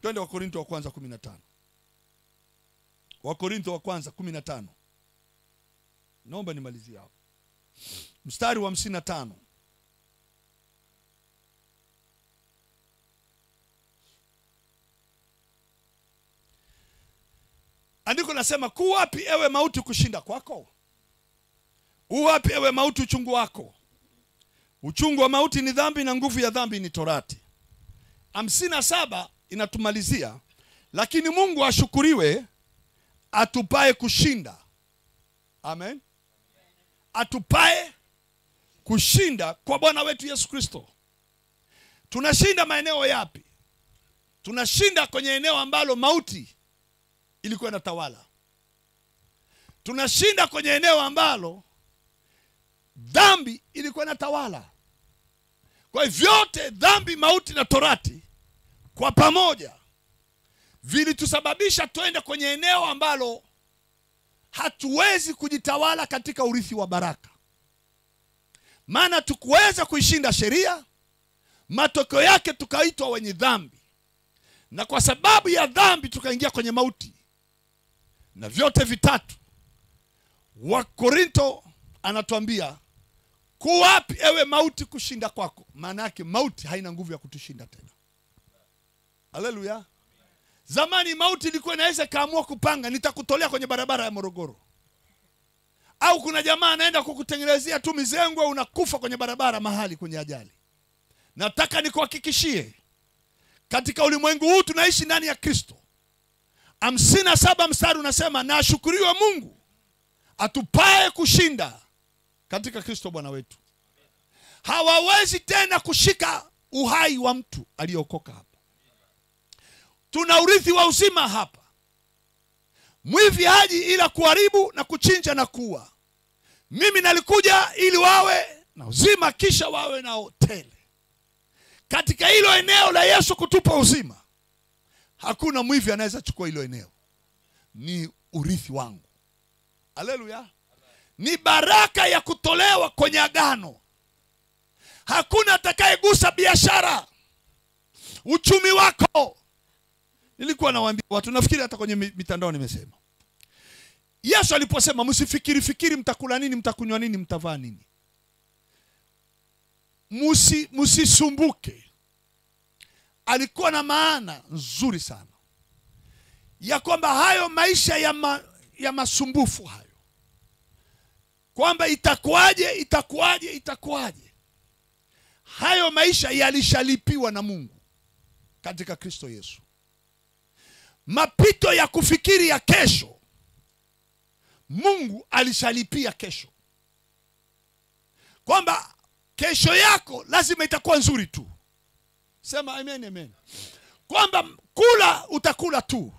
Twende wa Korinto wa kwanza 15. Wa Korinto wa kwanza 15. Naomba nimalizie hapo. Mstari wa 55. Andiko nasema, kuwapi ewe mauti kushinda kwako? Uwapi ewe mauti uchungu wako? Uchungu wa mauti ni dhambi na nguvu ya dhambi ni torati. 57 inatumalizia, lakini Mungu ashukuriwe atupae kushinda. Amen. Atupae kushinda kwa Bwana wetu Yesu Kristo. Tunashinda maeneo yapi? Tunashinda kwenye eneo ambalo mauti ilikuwa inatawala. Tunashinda kwenye eneo ambalo dhambi ilikuwa inatawala. Kwa hivyo vyote, dhambi, mauti na torati kwa pamoja vilitusababisha twende kwenye eneo ambalo hatuwezi kujitawala katika urithi wa baraka. Maana tukuweza kuishinda sheria, matokeo yake tukaitwa wenye dhambi. Na kwa sababu ya dhambi tukaingia kwenye mauti. Na vyote vitatu Wakorinto anatuambia, kuwapi ewe mauti kushinda kwako? Maana yake mauti haina nguvu ya kutushinda tena. Haleluya. Zamani mauti ilikuwa inaweza kaamua kupanga, nitakutolea kwenye barabara ya Morogoro. Au kuna jamaa anaenda kukutengenezea tu mizengo, unakufa kwenye barabara mahali kwenye ajali. Nataka nikuhakikishie, katika ulimwengu huu tunaishi ndani ya Kristo. 57 mstari unasema, na ashukuriwe Mungu atupae kushinda katika Kristo Bwana wetu. Hawawezi tena kushika uhai wa mtu aliyeokoka hapa. Tuna urithi wa uzima hapa. Mwivi haji ila kuharibu na kuchinja na kuua. Mimi nalikuja ili wawe na uzima, kisha wawe na tele. Katika hilo eneo la Yesu kutupa uzima, hakuna mwivi anaweza chukua hilo eneo. Ni urithi wangu. Haleluya. Ni baraka ya kutolewa kwenye agano. Hakuna atakayegusa biashara, uchumi wako. Nilikuwa nawaambia watu, nafikiri hata kwenye mitandao nimesema, Yesu aliposema msifikiri mtakula nini, mtakunywa nini, mtavaa nini, msisumbuke, alikuwa na maana nzuri sana ya kwamba hayo maisha ya masumbufu hayo, kwamba itakuwaje, hayo maisha yalishalipiwa na Mungu katika Kristo Yesu. Mapito ya kufikiri ya kesho, Mungu alishalipia kesho, kwamba kesho yako lazima itakuwa nzuri tu. Sema amen, amen. Kwamba kula utakula tu,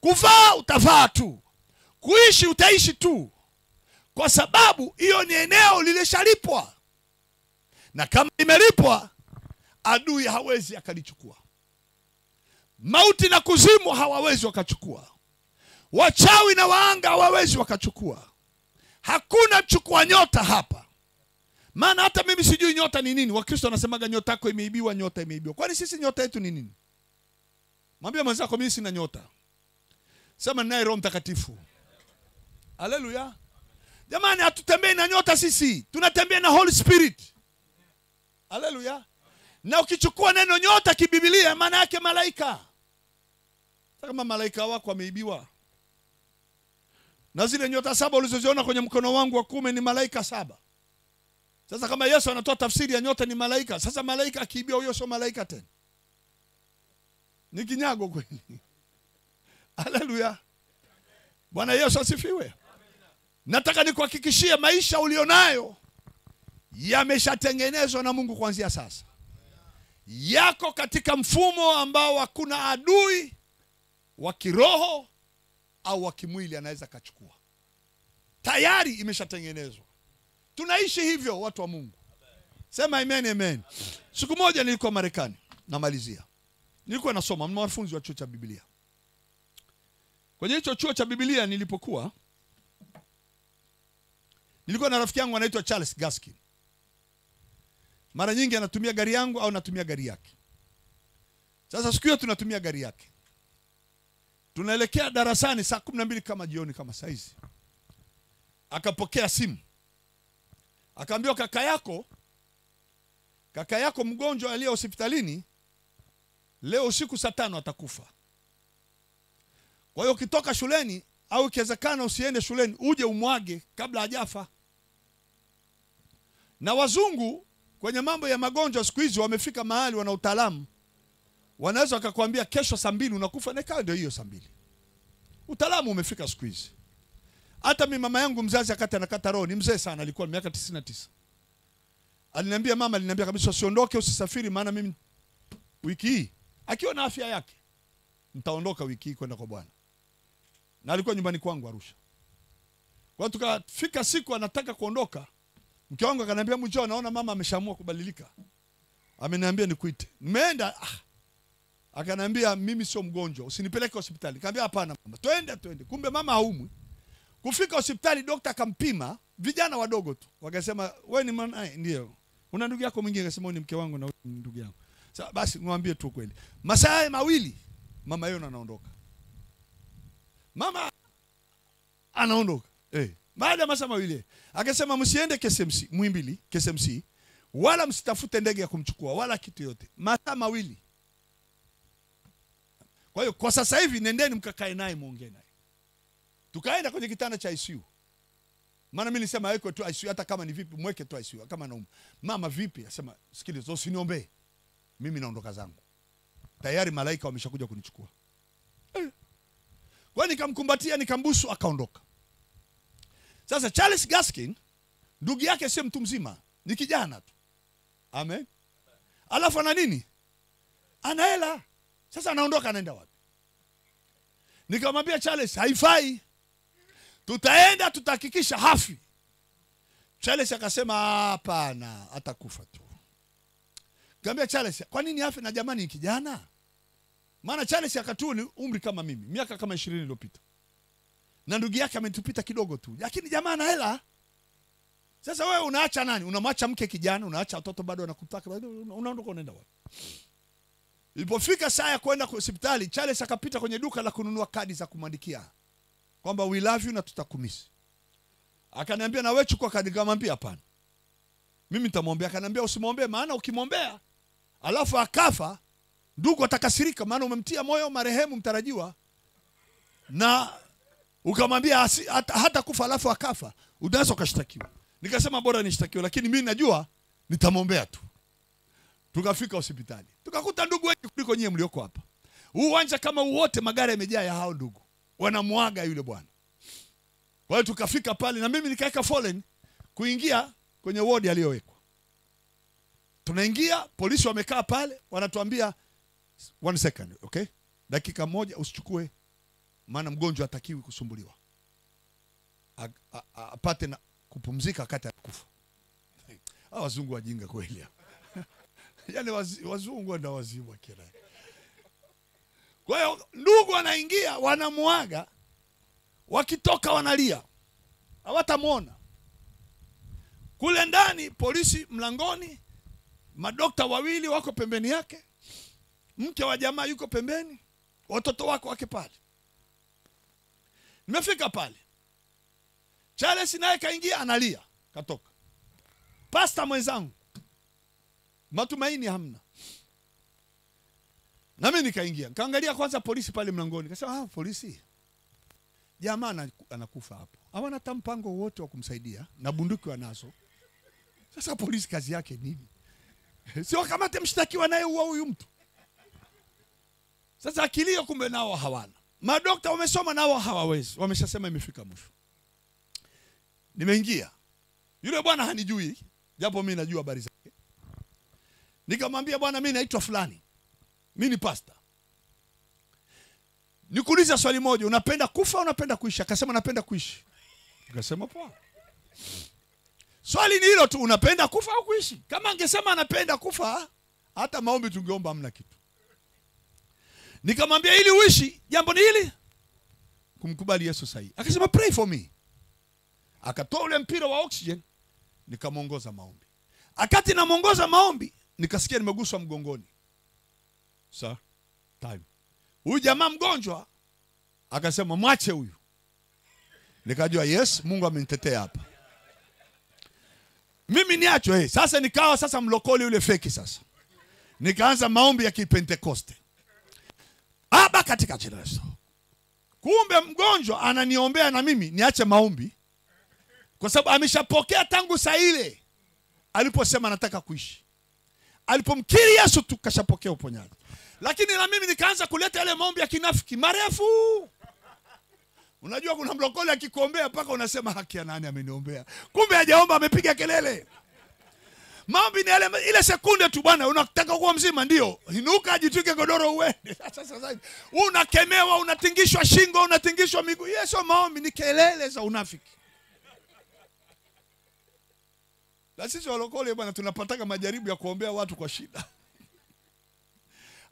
kuvaa utavaa tu, kuishi utaishi tu, kwa sababu hiyo ni eneo lilishalipwa. Na kama limelipwa, adui hawezi akalichukua. Mauti na kuzimu hawawezi wakachukua. Wachawi na waanga hawawezi wakachukua. Hakuna chukua nyota hapa. Maana hata mimi sijui nyota ni nini. Wakristo wanasemaga nyota yako imeibiwa, nyota imeibiwa. Kwani sisi nyota yetu ni nini? Mwambie mwenzako, mimi sina nyota. Sema ninaye Roho Mtakatifu. Haleluya. Jamani, hatutembei na nyota sisi. Tunatembea na Holy Spirit. Haleluya. Na ukichukua neno nyota kibiblia, maana yake malaika. Kama malaika wako wameibiwa, na zile nyota 7 ulizoziona kwenye mkono wangu wa kuume ni malaika 7. Sasa kama Yesu anatoa tafsiri ya nyota ni malaika, sasa malaika akiibiwa, huyo sio malaika tena, ni kinyago kweli. Haleluya. Bwana Yesu asifiwe. Nataka nikuhakikishie maisha ulionayo yameshatengenezwa na Mungu kuanzia sasa. Yako katika mfumo ambao hakuna adui wa kiroho au wa kimwili anaweza kachukua. Tayari imeshatengenezwa. Tunaishi hivyo watu wa Mungu. Sema amen, amen. Siku moja nilikuwa Marekani, namalizia. Nilikuwa nasoma, mwanafunzi wa chuo cha Biblia. Kwenye hicho chuo cha Biblia nilipokuwa, nilikuwa na rafiki yangu anaitwa Charles Gaskin. Mara nyingi anatumia gari yangu au natumia gari yake. Sasa siku hiyo tunatumia gari yake. Tunaelekea darasani saa 12 kama jioni kama saizi. Akapokea simu. Akaambiwa kaka yako mgonjwa aliye hospitalini leo usiku saa 5 atakufa. Kwa hiyo ukitoka shuleni au ikiwezekana usiende shuleni, uje umwage kabla hajafa. Na wazungu kwenye mambo ya magonjwa siku hizi wamefika mahali wana utaalamu. Wanaweza wakakwambia kesho saa 2 unakufa, na ikawa ndio hiyo saa 2. Utaalamu umefika siku hizi. Hata mimi mama yangu mzazi akati anakata roho, ni mzee sana, alikuwa miaka 99. Aliniambia, mama aliniambia kabisa usiondoke, usisafiri, maana mimi wiki hii akiwa na afya yake nitaondoka wiki hii kwenda kwa Bwana. Na alikuwa nyumbani kwangu Arusha. Kwa hiyo tukafika siku anataka kuondoka, mke wangu akaniambia, mjoo, naona mama ameshaamua kubadilika, ameniambia nikuite. Nimeenda, akaniambia mimi sio mgonjwa, usinipeleke hospitali. Nikamwambia hapana mama, twende. Kumbe mama haumwi. Kufika hospitali, daktari akampima, vijana wadogo tu. Wakasema wewe ni mwanae? Ndio. Una ndugu yako mwingine? Akasema ni mke wangu na wewe ni ndugu yangu. Sasa basi mwambie tu kweli. Masaa mawili mama yeye anaondoka. Mama anaondoka. Baada ya masaa mawili akasema msiende KSMC, Muhimbili, KSMC, wala msitafute ndege ya kumchukua wala kitu yote. Masaa mawili. Kwa hiyo kwa sasa hivi nendeni mkakae naye muongee naye. Tukaenda kwenye kitanda cha ICU. Maana mimi nilisema weke tu ICU, hata kama ni vipi mweke tu ICU kama nauma. Mama vipi? Asema sikiliza, usiniombee. Mimi naondoka zangu. Tayari malaika wameshakuja kunichukua. Kwa nikamkumbatia, nikambusu, akaondoka. Sasa Charles Gaskin, ndugu yake si mtu mzima, ni kijana tu. Amen. Alafu ana nini? Ana hela. Sasa anaondoka, anaenda wapi? Nikamwambia Charles, haifai. Tutaenda tutahakikisha hafi. Charles akasema hapana, atakufa tu. Nikamwambia Charles, kwa nini hafi na jamani ni kijana? Maana Charles akatuni umri kama mimi, miaka kama 20 iliyopita. Na ndugu yake ametupita kidogo tu. Lakini jamaa ana hela. Sasa wewe unaacha nani? Unamwacha mke kijana, unaacha watoto bado wanakutaka, unaondoka unaenda wapi? Ilipofika saa ya kwenda hospitali, Charles akapita kwenye duka la kununua kadi za kumwandikia kwamba we love you na tutakumisi. Akaniambia na wewe chukua kadi. Nikamwambia hapana, mimi nitamwombea. Akaniambia usimwombee, maana ukimwombea alafu akafa, ndugu atakasirika, maana umemtia moyo marehemu mtarajiwa. Na ukamwambia hata kufa alafu akafa, unaweza ukashtakiwa. Nikasema bora nishtakiwe, lakini mimi najua nitamwombea tu. Tukafika hospitali, tukakuta ndugu wengi kuliko nyie mlioko hapa. Uwanja kama wote magari yamejaa ya hao ndugu, wanamwaga yule bwana. Kwa hiyo tukafika pale na mimi nikaeka foleni kuingia kwenye wodi aliyowekwa. Tunaingia, polisi wamekaa pale, wanatuambia 1 second, okay? Dakika moja usichukue, maana mgonjwa hatakiwi kusumbuliwa. Apate na kupumzika wakati anakufa. Hao wazungu wajinga kweli. Yaani wazungu ndio wazimu kila. Kwa hiyo ndugu wanaingia, wanamwaga, wakitoka wanalia. Hawatamuona. Kule ndani polisi mlangoni, madokta wawili wako pembeni yake. Mke wa jamaa yuko pembeni, watoto wake pale. Nimefika pale. Charles naye kaingia analia, katoka. Pasta mwenzangu, matumaini hamna. Na mimi nikaingia. Kaangalia kwanza polisi pale mlangoni. Kasema polisi. Jamaa anakufa hapo. Hawana hata mpango wote wa kumsaidia na bunduki wanazo. Sasa polisi kazi yake nini? Sio kamate mshtakiwa naye uwa huyu mtu. Sasa akilio kumbe nao hawana. Madokta wamesoma nao hawawezi. Wameshasema imefika mwisho. Nimeingia. Yule bwana hanijui, japo mimi najua habari zake. Nikamwambia bwana, mimi naitwa fulani. Mimi ni pastor. Nikuuliza swali moja, unapenda kufa au unapenda kuishi? Akasema napenda kuishi. Nikasema poa. Swali ni hilo tu, unapenda kufa au kuishi? Kama angesema anapenda kufa, hata maombi tungeomba hamna kitu. Nikamwambia ili uishi, jambo ni hili, kumkubali Yesu sahihi. Akasema pray for me. Akatoa ule mpira wa oxygen, nikamuongoza maombi. Akati namuongoza maombi, nikasikia nimeguswa mgongoni. Sir, time. Huyu jamaa mgonjwa akasema mwache huyu. Nikajua yes, Mungu amenitetea hapa. Mimi niacho sasa nikawa sasa mlokole yule feki sasa. Nikaanza maombi ya Kipentekoste. Aba katika jina la Yesu. Kumbe mgonjwa ananiombea na mimi niache maombi. Kwa sababu ameshapokea tangu saa ile aliposema nataka kuishi. Alipomkiri Yesu tukashapokea uponyaji. Lakini na mimi nikaanza kuleta yale maombi ya kinafiki marefu. Unajua kuna mlokole akikuombea mpaka unasema haki ya nani ameniombea. Kumbe hajaomba, amepiga kelele. Maombi ni ile sekunde tu bwana, unataka kuwa mzima ndio. Inuka jitwike godoro uende. Sasa unakemewa, unatingishwa shingo, unatingishwa miguu. Yesu maombi ni kelele za unafiki. Na sisi walokole bwana tunapataka majaribu ya kuombea watu kwa shida.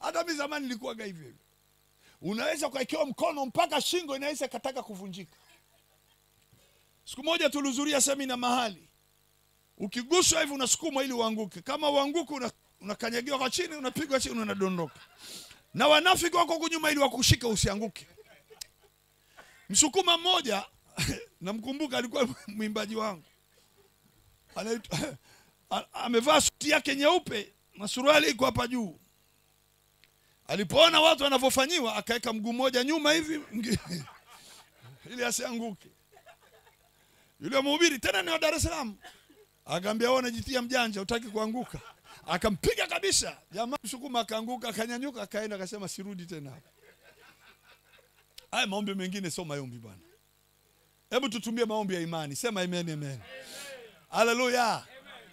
Hata mimi zamani nilikuwa hivi. Unaweza kuwekewa mkono mpaka shingo inaweza kataka kuvunjika. Siku moja tulihudhuria semina mahali. Ukiguswa hivi unasukuma ili uanguke. Kama uanguke unakanyagiwa kwa chini, unapigwa chini, unadondoka. Na wanafiki wako kunyuma ili wakushika usianguke. Msukuma mmoja namkumbuka alikuwa mwimbaji wangu. Amevaa suti yake nyeupe na suruali iko hapa juu. Alipoona watu wanavyofanyiwa akaweka mguu mmoja nyuma hivi ili asianguke. Yule mhubiri tena ni wa Dar es Salaam. Akamwambia wewe unajitia mjanja, hutaki kuanguka. Akampiga kabisa. Jamaa msukuma akaanguka, akanyanyuka, akaenda akasema sirudi tena hapa. Haya maombi mengine sio maombi bwana. Hebu tutumie maombi ya imani. Sema amen amen. Haleluya.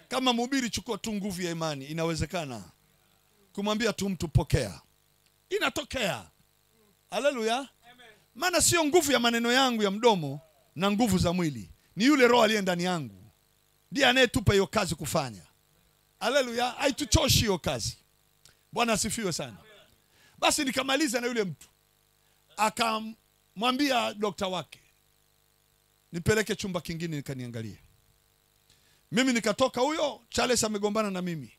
Kama mhubiri chukua tu nguvu ya imani, inawezekana. Kumwambia tu mtu pokea. Inatokea. Haleluya. Maana sio nguvu ya maneno yangu ya mdomo na nguvu za mwili. Ni yule roho aliye ndani yangu. Ndiye anayetupa hiyo kazi kufanya. Haleluya. Haituchoshi hiyo kazi. Bwana asifiwe sana. Basi nikamaliza na yule mtu. Akamwambia dokta wake, nipeleke chumba kingine nikaniangalie. Mimi nikatoka, huyo Charles amegombana na mimi.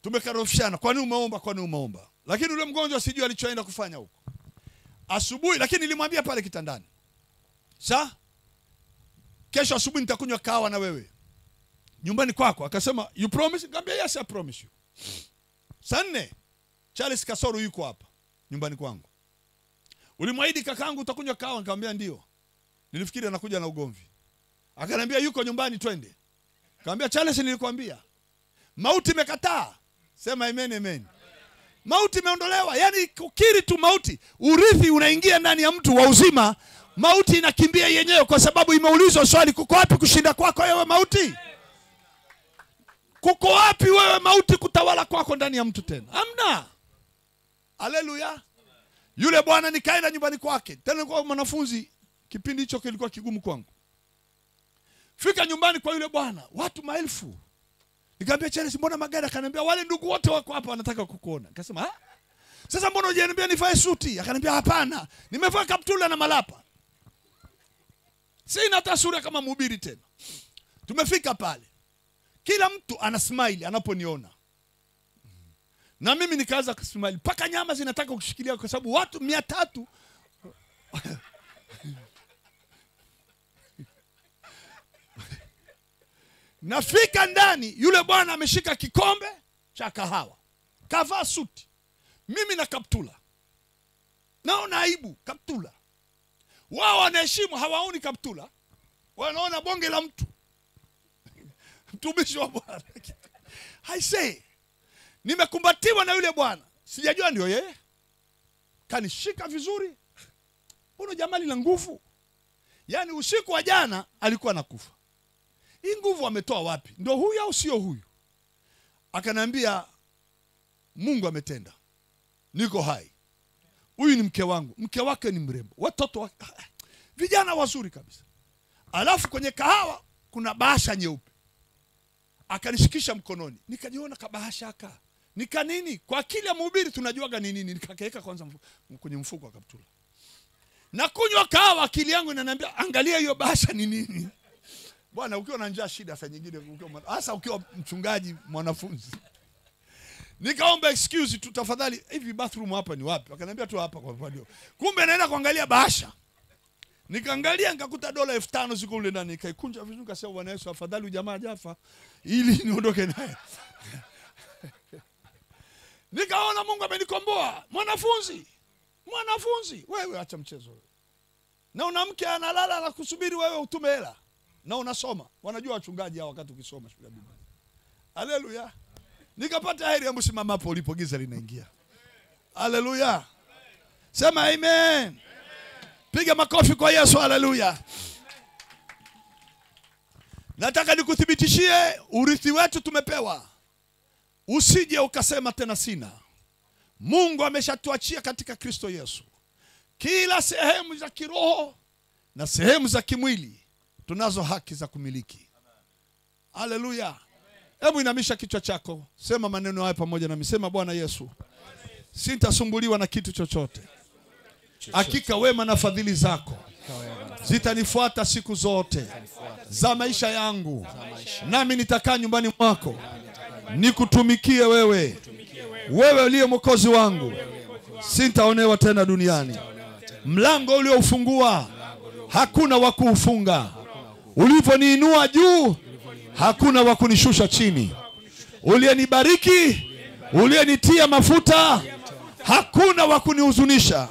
Tumekarofishana, kwani umeomba? Lakini yule mgonjwa sijui alichoenda kufanya huko. Asubuhi, lakini nilimwambia pale kitandani, kesho asubuhi nitakunywa kahawa na wewe nyumbani kwako. Akasema, you promise? Nikamwambia yes, I promise you. Saa 4 Charles Kasoro yuko hapa nyumbani kwangu. Ulimwahidi kakaangu utakunywa kahawa? Nikamwambia ndio. Nilifikiri anakuja na ugomvi. Akaniambia yuko nyumbani, twende. Nikamwambia Charles, nilikwambia mauti imekataa. Sema amen amen. Mauti imeondolewa. Yaani kukiri tu mauti, urithi unaingia ndani ya mtu wa uzima. Mauti inakimbia yenyewe kwa sababu imeulizwa swali, kuko wapi kushinda kwako wewe mauti? Kuko wapi wewe mauti kutawala kwako ndani ya mtu tena? Hamna. Haleluya. Yule bwana nikaenda nyumbani kwake. Tena kwa mwanafunzi, kipindi hicho kilikuwa kigumu kwangu. Fika nyumbani kwa yule bwana, watu maelfu. Nikamwambia Charles, mbona magari? Akaniambia wale ndugu wote wako hapa wanataka kukuona. Nikasema sasa mbona hujaniambia nivae suti? Akaniambia hapana, nimevaa kaptula na malapa. Sina hata sura kama mhubiri tena. Tumefika pale. Kila mtu ana smile anaponiona. Na mimi nikaanza kusmile. Paka nyama zinataka kushikilia kwa sababu watu 300 nafika ndani, yule bwana ameshika kikombe cha kahawa. Kavaa suti. Mimi na kaptula. Naona aibu kaptula. Wao wanaheshimu, hawaoni kaptula. Wanaona bonge la mtu. Mtumishi wa Bwana. I say, nimekumbatiwa na yule bwana. Sijajua ndio yeye. Kanishika vizuri. Mbona jamaa lina nguvu? Yaani usiku wa jana alikuwa anakufa. Hii nguvu ametoa wapi? Ndio huyu au sio huyu? Akaniambia Mungu ametenda. Niko hai. Huyu ni mke wangu. Mke wake ni mrembo. Watoto wake vijana wazuri kabisa. Alafu kwenye kahawa kuna bahasha nyeupe. Akanishikisha mkononi. Nikajiona kabahasha aka. Nika nini? Kwa kila mhubiri tunajuaga ni nini. Nikakaweka kwanza kwenye mfuko wa kaptula. Na kunywa kahawa, akili yangu inaniambia angalia hiyo bahasha ni nini. Bwana, ukiwa na njaa shida saa nyingine, hasa ukiwa mchungaji mwanafunzi. Nikaomba excuse tu, tafadhali hivi bathroom hapa ni wapi? Akaniambia tu hapa kwa upande. Kumbe naenda kuangalia bahasha. Nikaangalia nikakuta $5,000 ziko kule ndani. Nikaikunja vizuri nikasema Bwana Yesu afadhali jamaa hajafa ili niondoke naye. Nikaona Mungu amenikomboa. Mwanafunzi, wewe acha mchezo wewe. Na una mke analala na kusubiri wewe utume hela. Na unasoma. Wanajua wachungaji hao wakati ukisoma shule ya Biblia. Haleluya. Nikapata heri, hebu simama hapo ulipo, giza linaingia. Haleluya. Sema amen. Piga makofi kwa Yesu. Haleluya. Nataka nikuthibitishie urithi wetu tumepewa. Usije ukasema tena sina. Mungu ameshatuachia katika Kristo Yesu. Kila sehemu za kiroho na sehemu za kimwili tunazo haki za kumiliki. Haleluya. Hebu inamisha kichwa chako. Sema maneno haya pamoja nami. Sema Bwana Yesu, sitasumbuliwa na kitu chochote. Hakika wema na fadhili zako zitanifuata siku zote za maisha yangu, nami nitakaa nyumbani mwako nikutumikie wewe. Wewe uliye mwokozi wangu, sintaonewa tena duniani. Mlango ulioufungua hakuna wa kuufunga. Ulivyoniinua juu hakuna wa kunishusha chini. Uliyenibariki, uliyenitia mafuta, hakuna wa kunihuzunisha.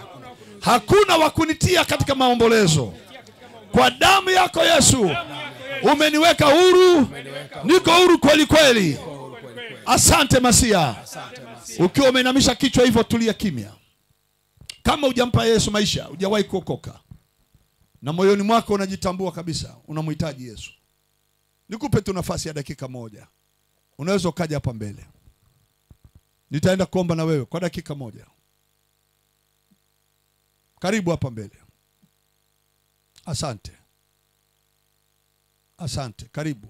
Hakuna wa kunitia katika maombolezo. Kwa damu yako Yesu umeniweka huru. Niko huru kweli kweli. Asante Masia. Ukiwa umeinamisha kichwa hivyo, tulia kimya. Kama hujampa Yesu maisha, hujawahi kuokoka, na moyoni mwako unajitambua kabisa unamhitaji Yesu, nikupe tu nafasi ya dakika moja. Unaweza ukaja hapa mbele. Nitaenda kuomba na wewe kwa dakika moja. Karibu hapa mbele. Asante. Asante. Karibu.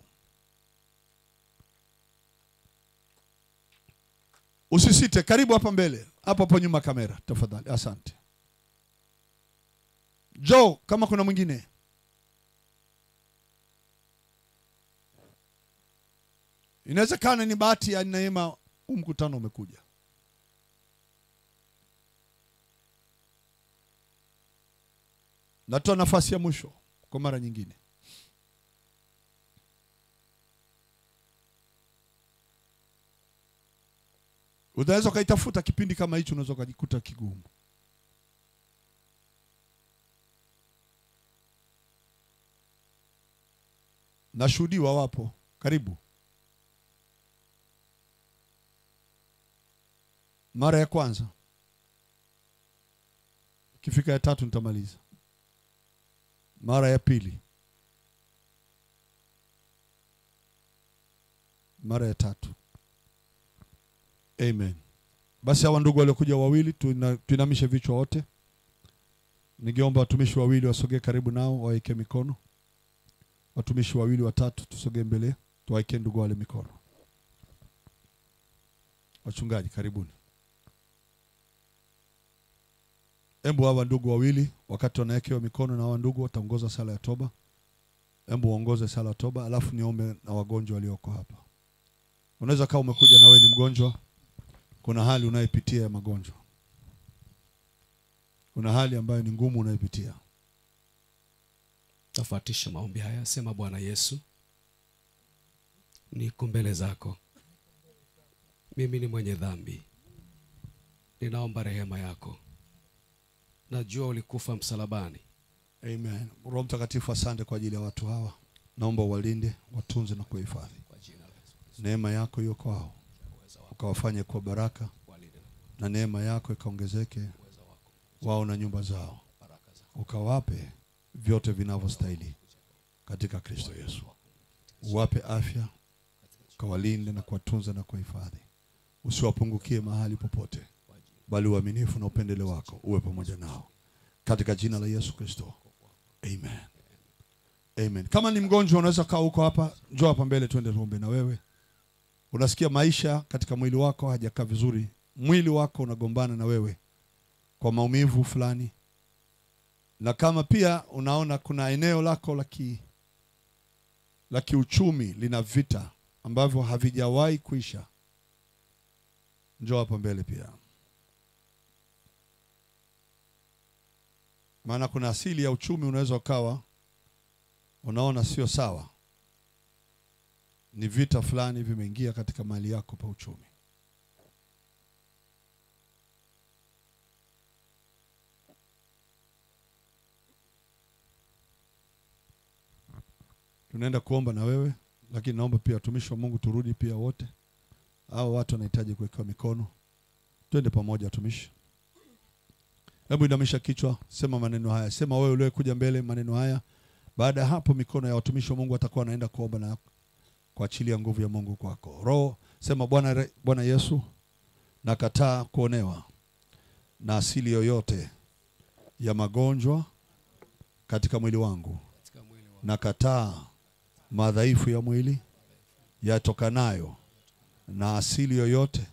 Usisite, karibu hapa mbele. Hapo nyuma kamera, tafadhali. Asante. Joe, kama kuna mwingine. Inawezekana ni bahati ya neema mkutano umekuja. Natoa nafasi ya mwisho kwa mara nyingine. Unaweza kaitafuta kipindi kama hicho, unaweza kujikuta kigumu. Nashuhudiwa wapo. Karibu. Mara ya kwanza. Kifika ya tatu nitamaliza. Mara ya pili. Mara ya tatu. Amen. Basi hawa ndugu waliokuja wawili, tuinamishe vichwa wote. Ningeomba watumishi wawili wasogee karibu nao, waeke mikono. Watumishi wawili watatu tusogee mbele, tuwaeke ndugu wale mikono. Wachungaji karibuni. Embu hawa ndugu wawili wakati wanawekewa mikono na hawa ndugu wataongoza sala ya toba. Embu waongoze sala ya toba, alafu niombe na wagonjwa walioko hapa. Unaweza kama umekuja na wewe ni mgonjwa, kuna hali unayopitia ya magonjwa. Kuna hali ambayo ni ngumu unayopitia. Tafuatisha maombi haya. Sema, Bwana Yesu, niko mbele zako. Mimi ni mwenye dhambi. Ninaomba rehema yako. Najua ulikufa msalabani. Amen. Roho Mtakatifu, asante kwa ajili ya watu hawa. Naomba walinde, watunze na kuhifadhi. Neema yako hiyo kwao ukawafanye kwa baraka, na neema yako ikaongezeke wao na nyumba zao. Ukawape vyote vinavyostahili katika Kristo Yesu. Uwape afya, ukawalinde na kuwatunza na kuhifadhi. Usiwapungukie mahali popote, bali uaminifu na upendeleo wako uwe pamoja nao. Katika jina la Yesu Kristo. Amen. Amen. Kama ni mgonjwa unaweza kaa huko hapa, njoo hapa mbele twende tuombe na wewe. Unasikia maisha katika mwili wako hajakaa vizuri. Mwili wako unagombana na wewe kwa maumivu fulani. Na kama pia unaona kuna eneo lako la kiuchumi lina vita ambavyo havijawahi kuisha, njoo hapa mbele pia. Maana kuna asili ya uchumi unaweza ukawa unaona sio sawa. Ni vita fulani vimeingia katika mali yako pa uchumi. Tunaenda kuomba na wewe, lakini naomba pia watumishi wa Mungu turudi pia wote. Hao watu wanahitaji kuwekwa mikono. Twende pamoja watumishi. Hebu inamisha kichwa, sema maneno haya. Sema wewe ule kuja mbele maneno haya. Baada ya hapo mikono ya watumishi wa Mungu watakuwa wanaenda kuomba na kuachilia nguvu ya Mungu kwako. Roho, sema Bwana Yesu, nakataa kuonewa na asili yoyote ya magonjwa katika mwili wangu. Nakataa madhaifu ya mwili yatokanayo na asili yoyote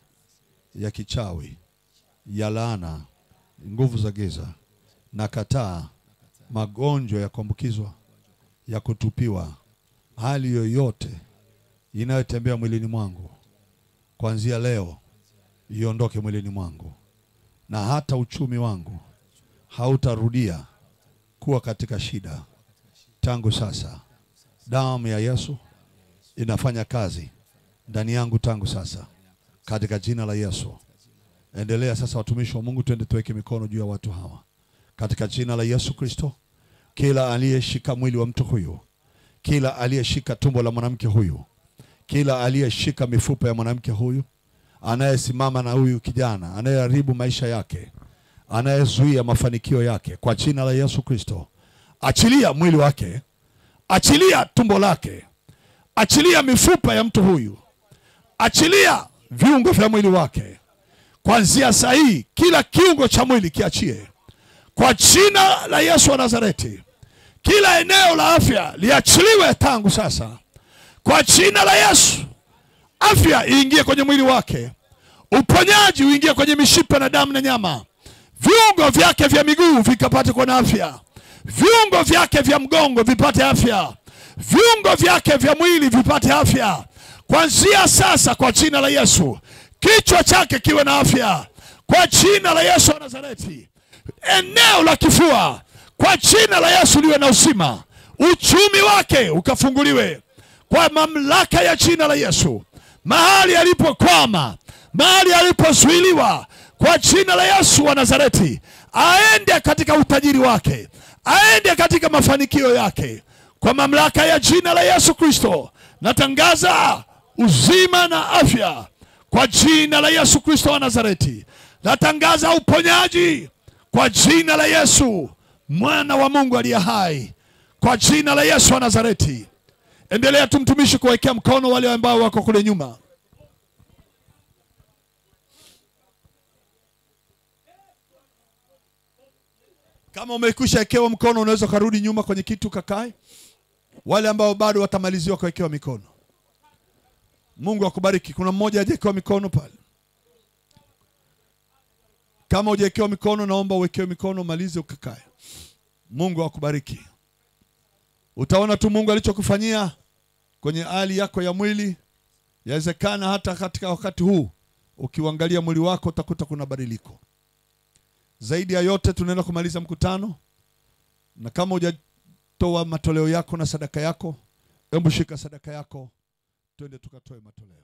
ya kichawi, ya laana, nguvu za giza. Nakataa magonjwa ya kuambukizwa, ya kutupiwa, hali yoyote inayotembea mwilini mwangu, kuanzia leo iondoke mwilini mwangu, na hata uchumi wangu hautarudia kuwa katika shida. Tangu sasa damu ya Yesu inafanya kazi ndani yangu tangu sasa, katika jina la Yesu. Endelea sasa, watumishi wa Mungu, twende tuweke mikono juu ya watu hawa katika jina la Yesu Kristo. Kila aliyeshika mwili wa mtu huyu, kila aliyeshika tumbo la mwanamke huyu, kila aliyeshika mifupa ya mwanamke huyu, anayesimama na huyu kijana, anayeharibu maisha yake, anayezuia mafanikio yake, kwa jina la Yesu Kristo, achilia mwili wake, achilia tumbo lake, achilia mifupa ya mtu huyu, achilia viungo vya mwili wake. Kuanzia saa hii kila kiungo cha mwili kiachie kwa jina la Yesu wa Nazareti. Kila eneo la afya liachiliwe tangu sasa kwa jina la Yesu. Afya iingie kwenye mwili wake, uponyaji uingie kwenye mishipa na damu na nyama. Viungo vyake vya miguu vikapate kuwa na afya, viungo vyake vya mgongo vipate afya, viungo vyake vya mwili vipate afya kuanzia sasa kwa jina la Yesu. Kichwa chake kiwe na afya kwa jina la Yesu wa Nazareti. Eneo la kifua kwa jina la Yesu liwe na uzima. Uchumi wake ukafunguliwe kwa mamlaka ya jina la Yesu. Mahali alipokwama, mahali alipozuiliwa, kwa jina la Yesu wa Nazareti, aende katika utajiri wake, aende katika mafanikio yake kwa mamlaka ya jina la Yesu Kristo. Natangaza uzima na afya kwa jina la Yesu Kristo wa Nazareti. Natangaza uponyaji kwa jina la Yesu, mwana wa Mungu aliye hai, kwa jina la Yesu wa Nazareti. Endelea tumtumishi kuwekea mkono wale ambao wako kule nyuma. Kama umekwisha wekewa mkono, unaweza kurudi nyuma kwenye kitu kakae. Wale ambao bado watamaliziwa kuwekewa mikono, Mungu akubariki. Kuna mmoja hajawekewa mikono pale. Kama hujawekewa mikono, naomba uwekewe mikono, malize ukakae. Mungu akubariki. Utaona tu Mungu alichokufanyia kwenye hali yako ya mwili. Yawezekana hata katika wakati huu ukiangalia mwili wako utakuta kuna badiliko. Zaidi ya yote tunaenda kumaliza mkutano, na kama hujatoa matoleo yako na sadaka yako, hebu shika sadaka yako, twende tukatoe matoleo.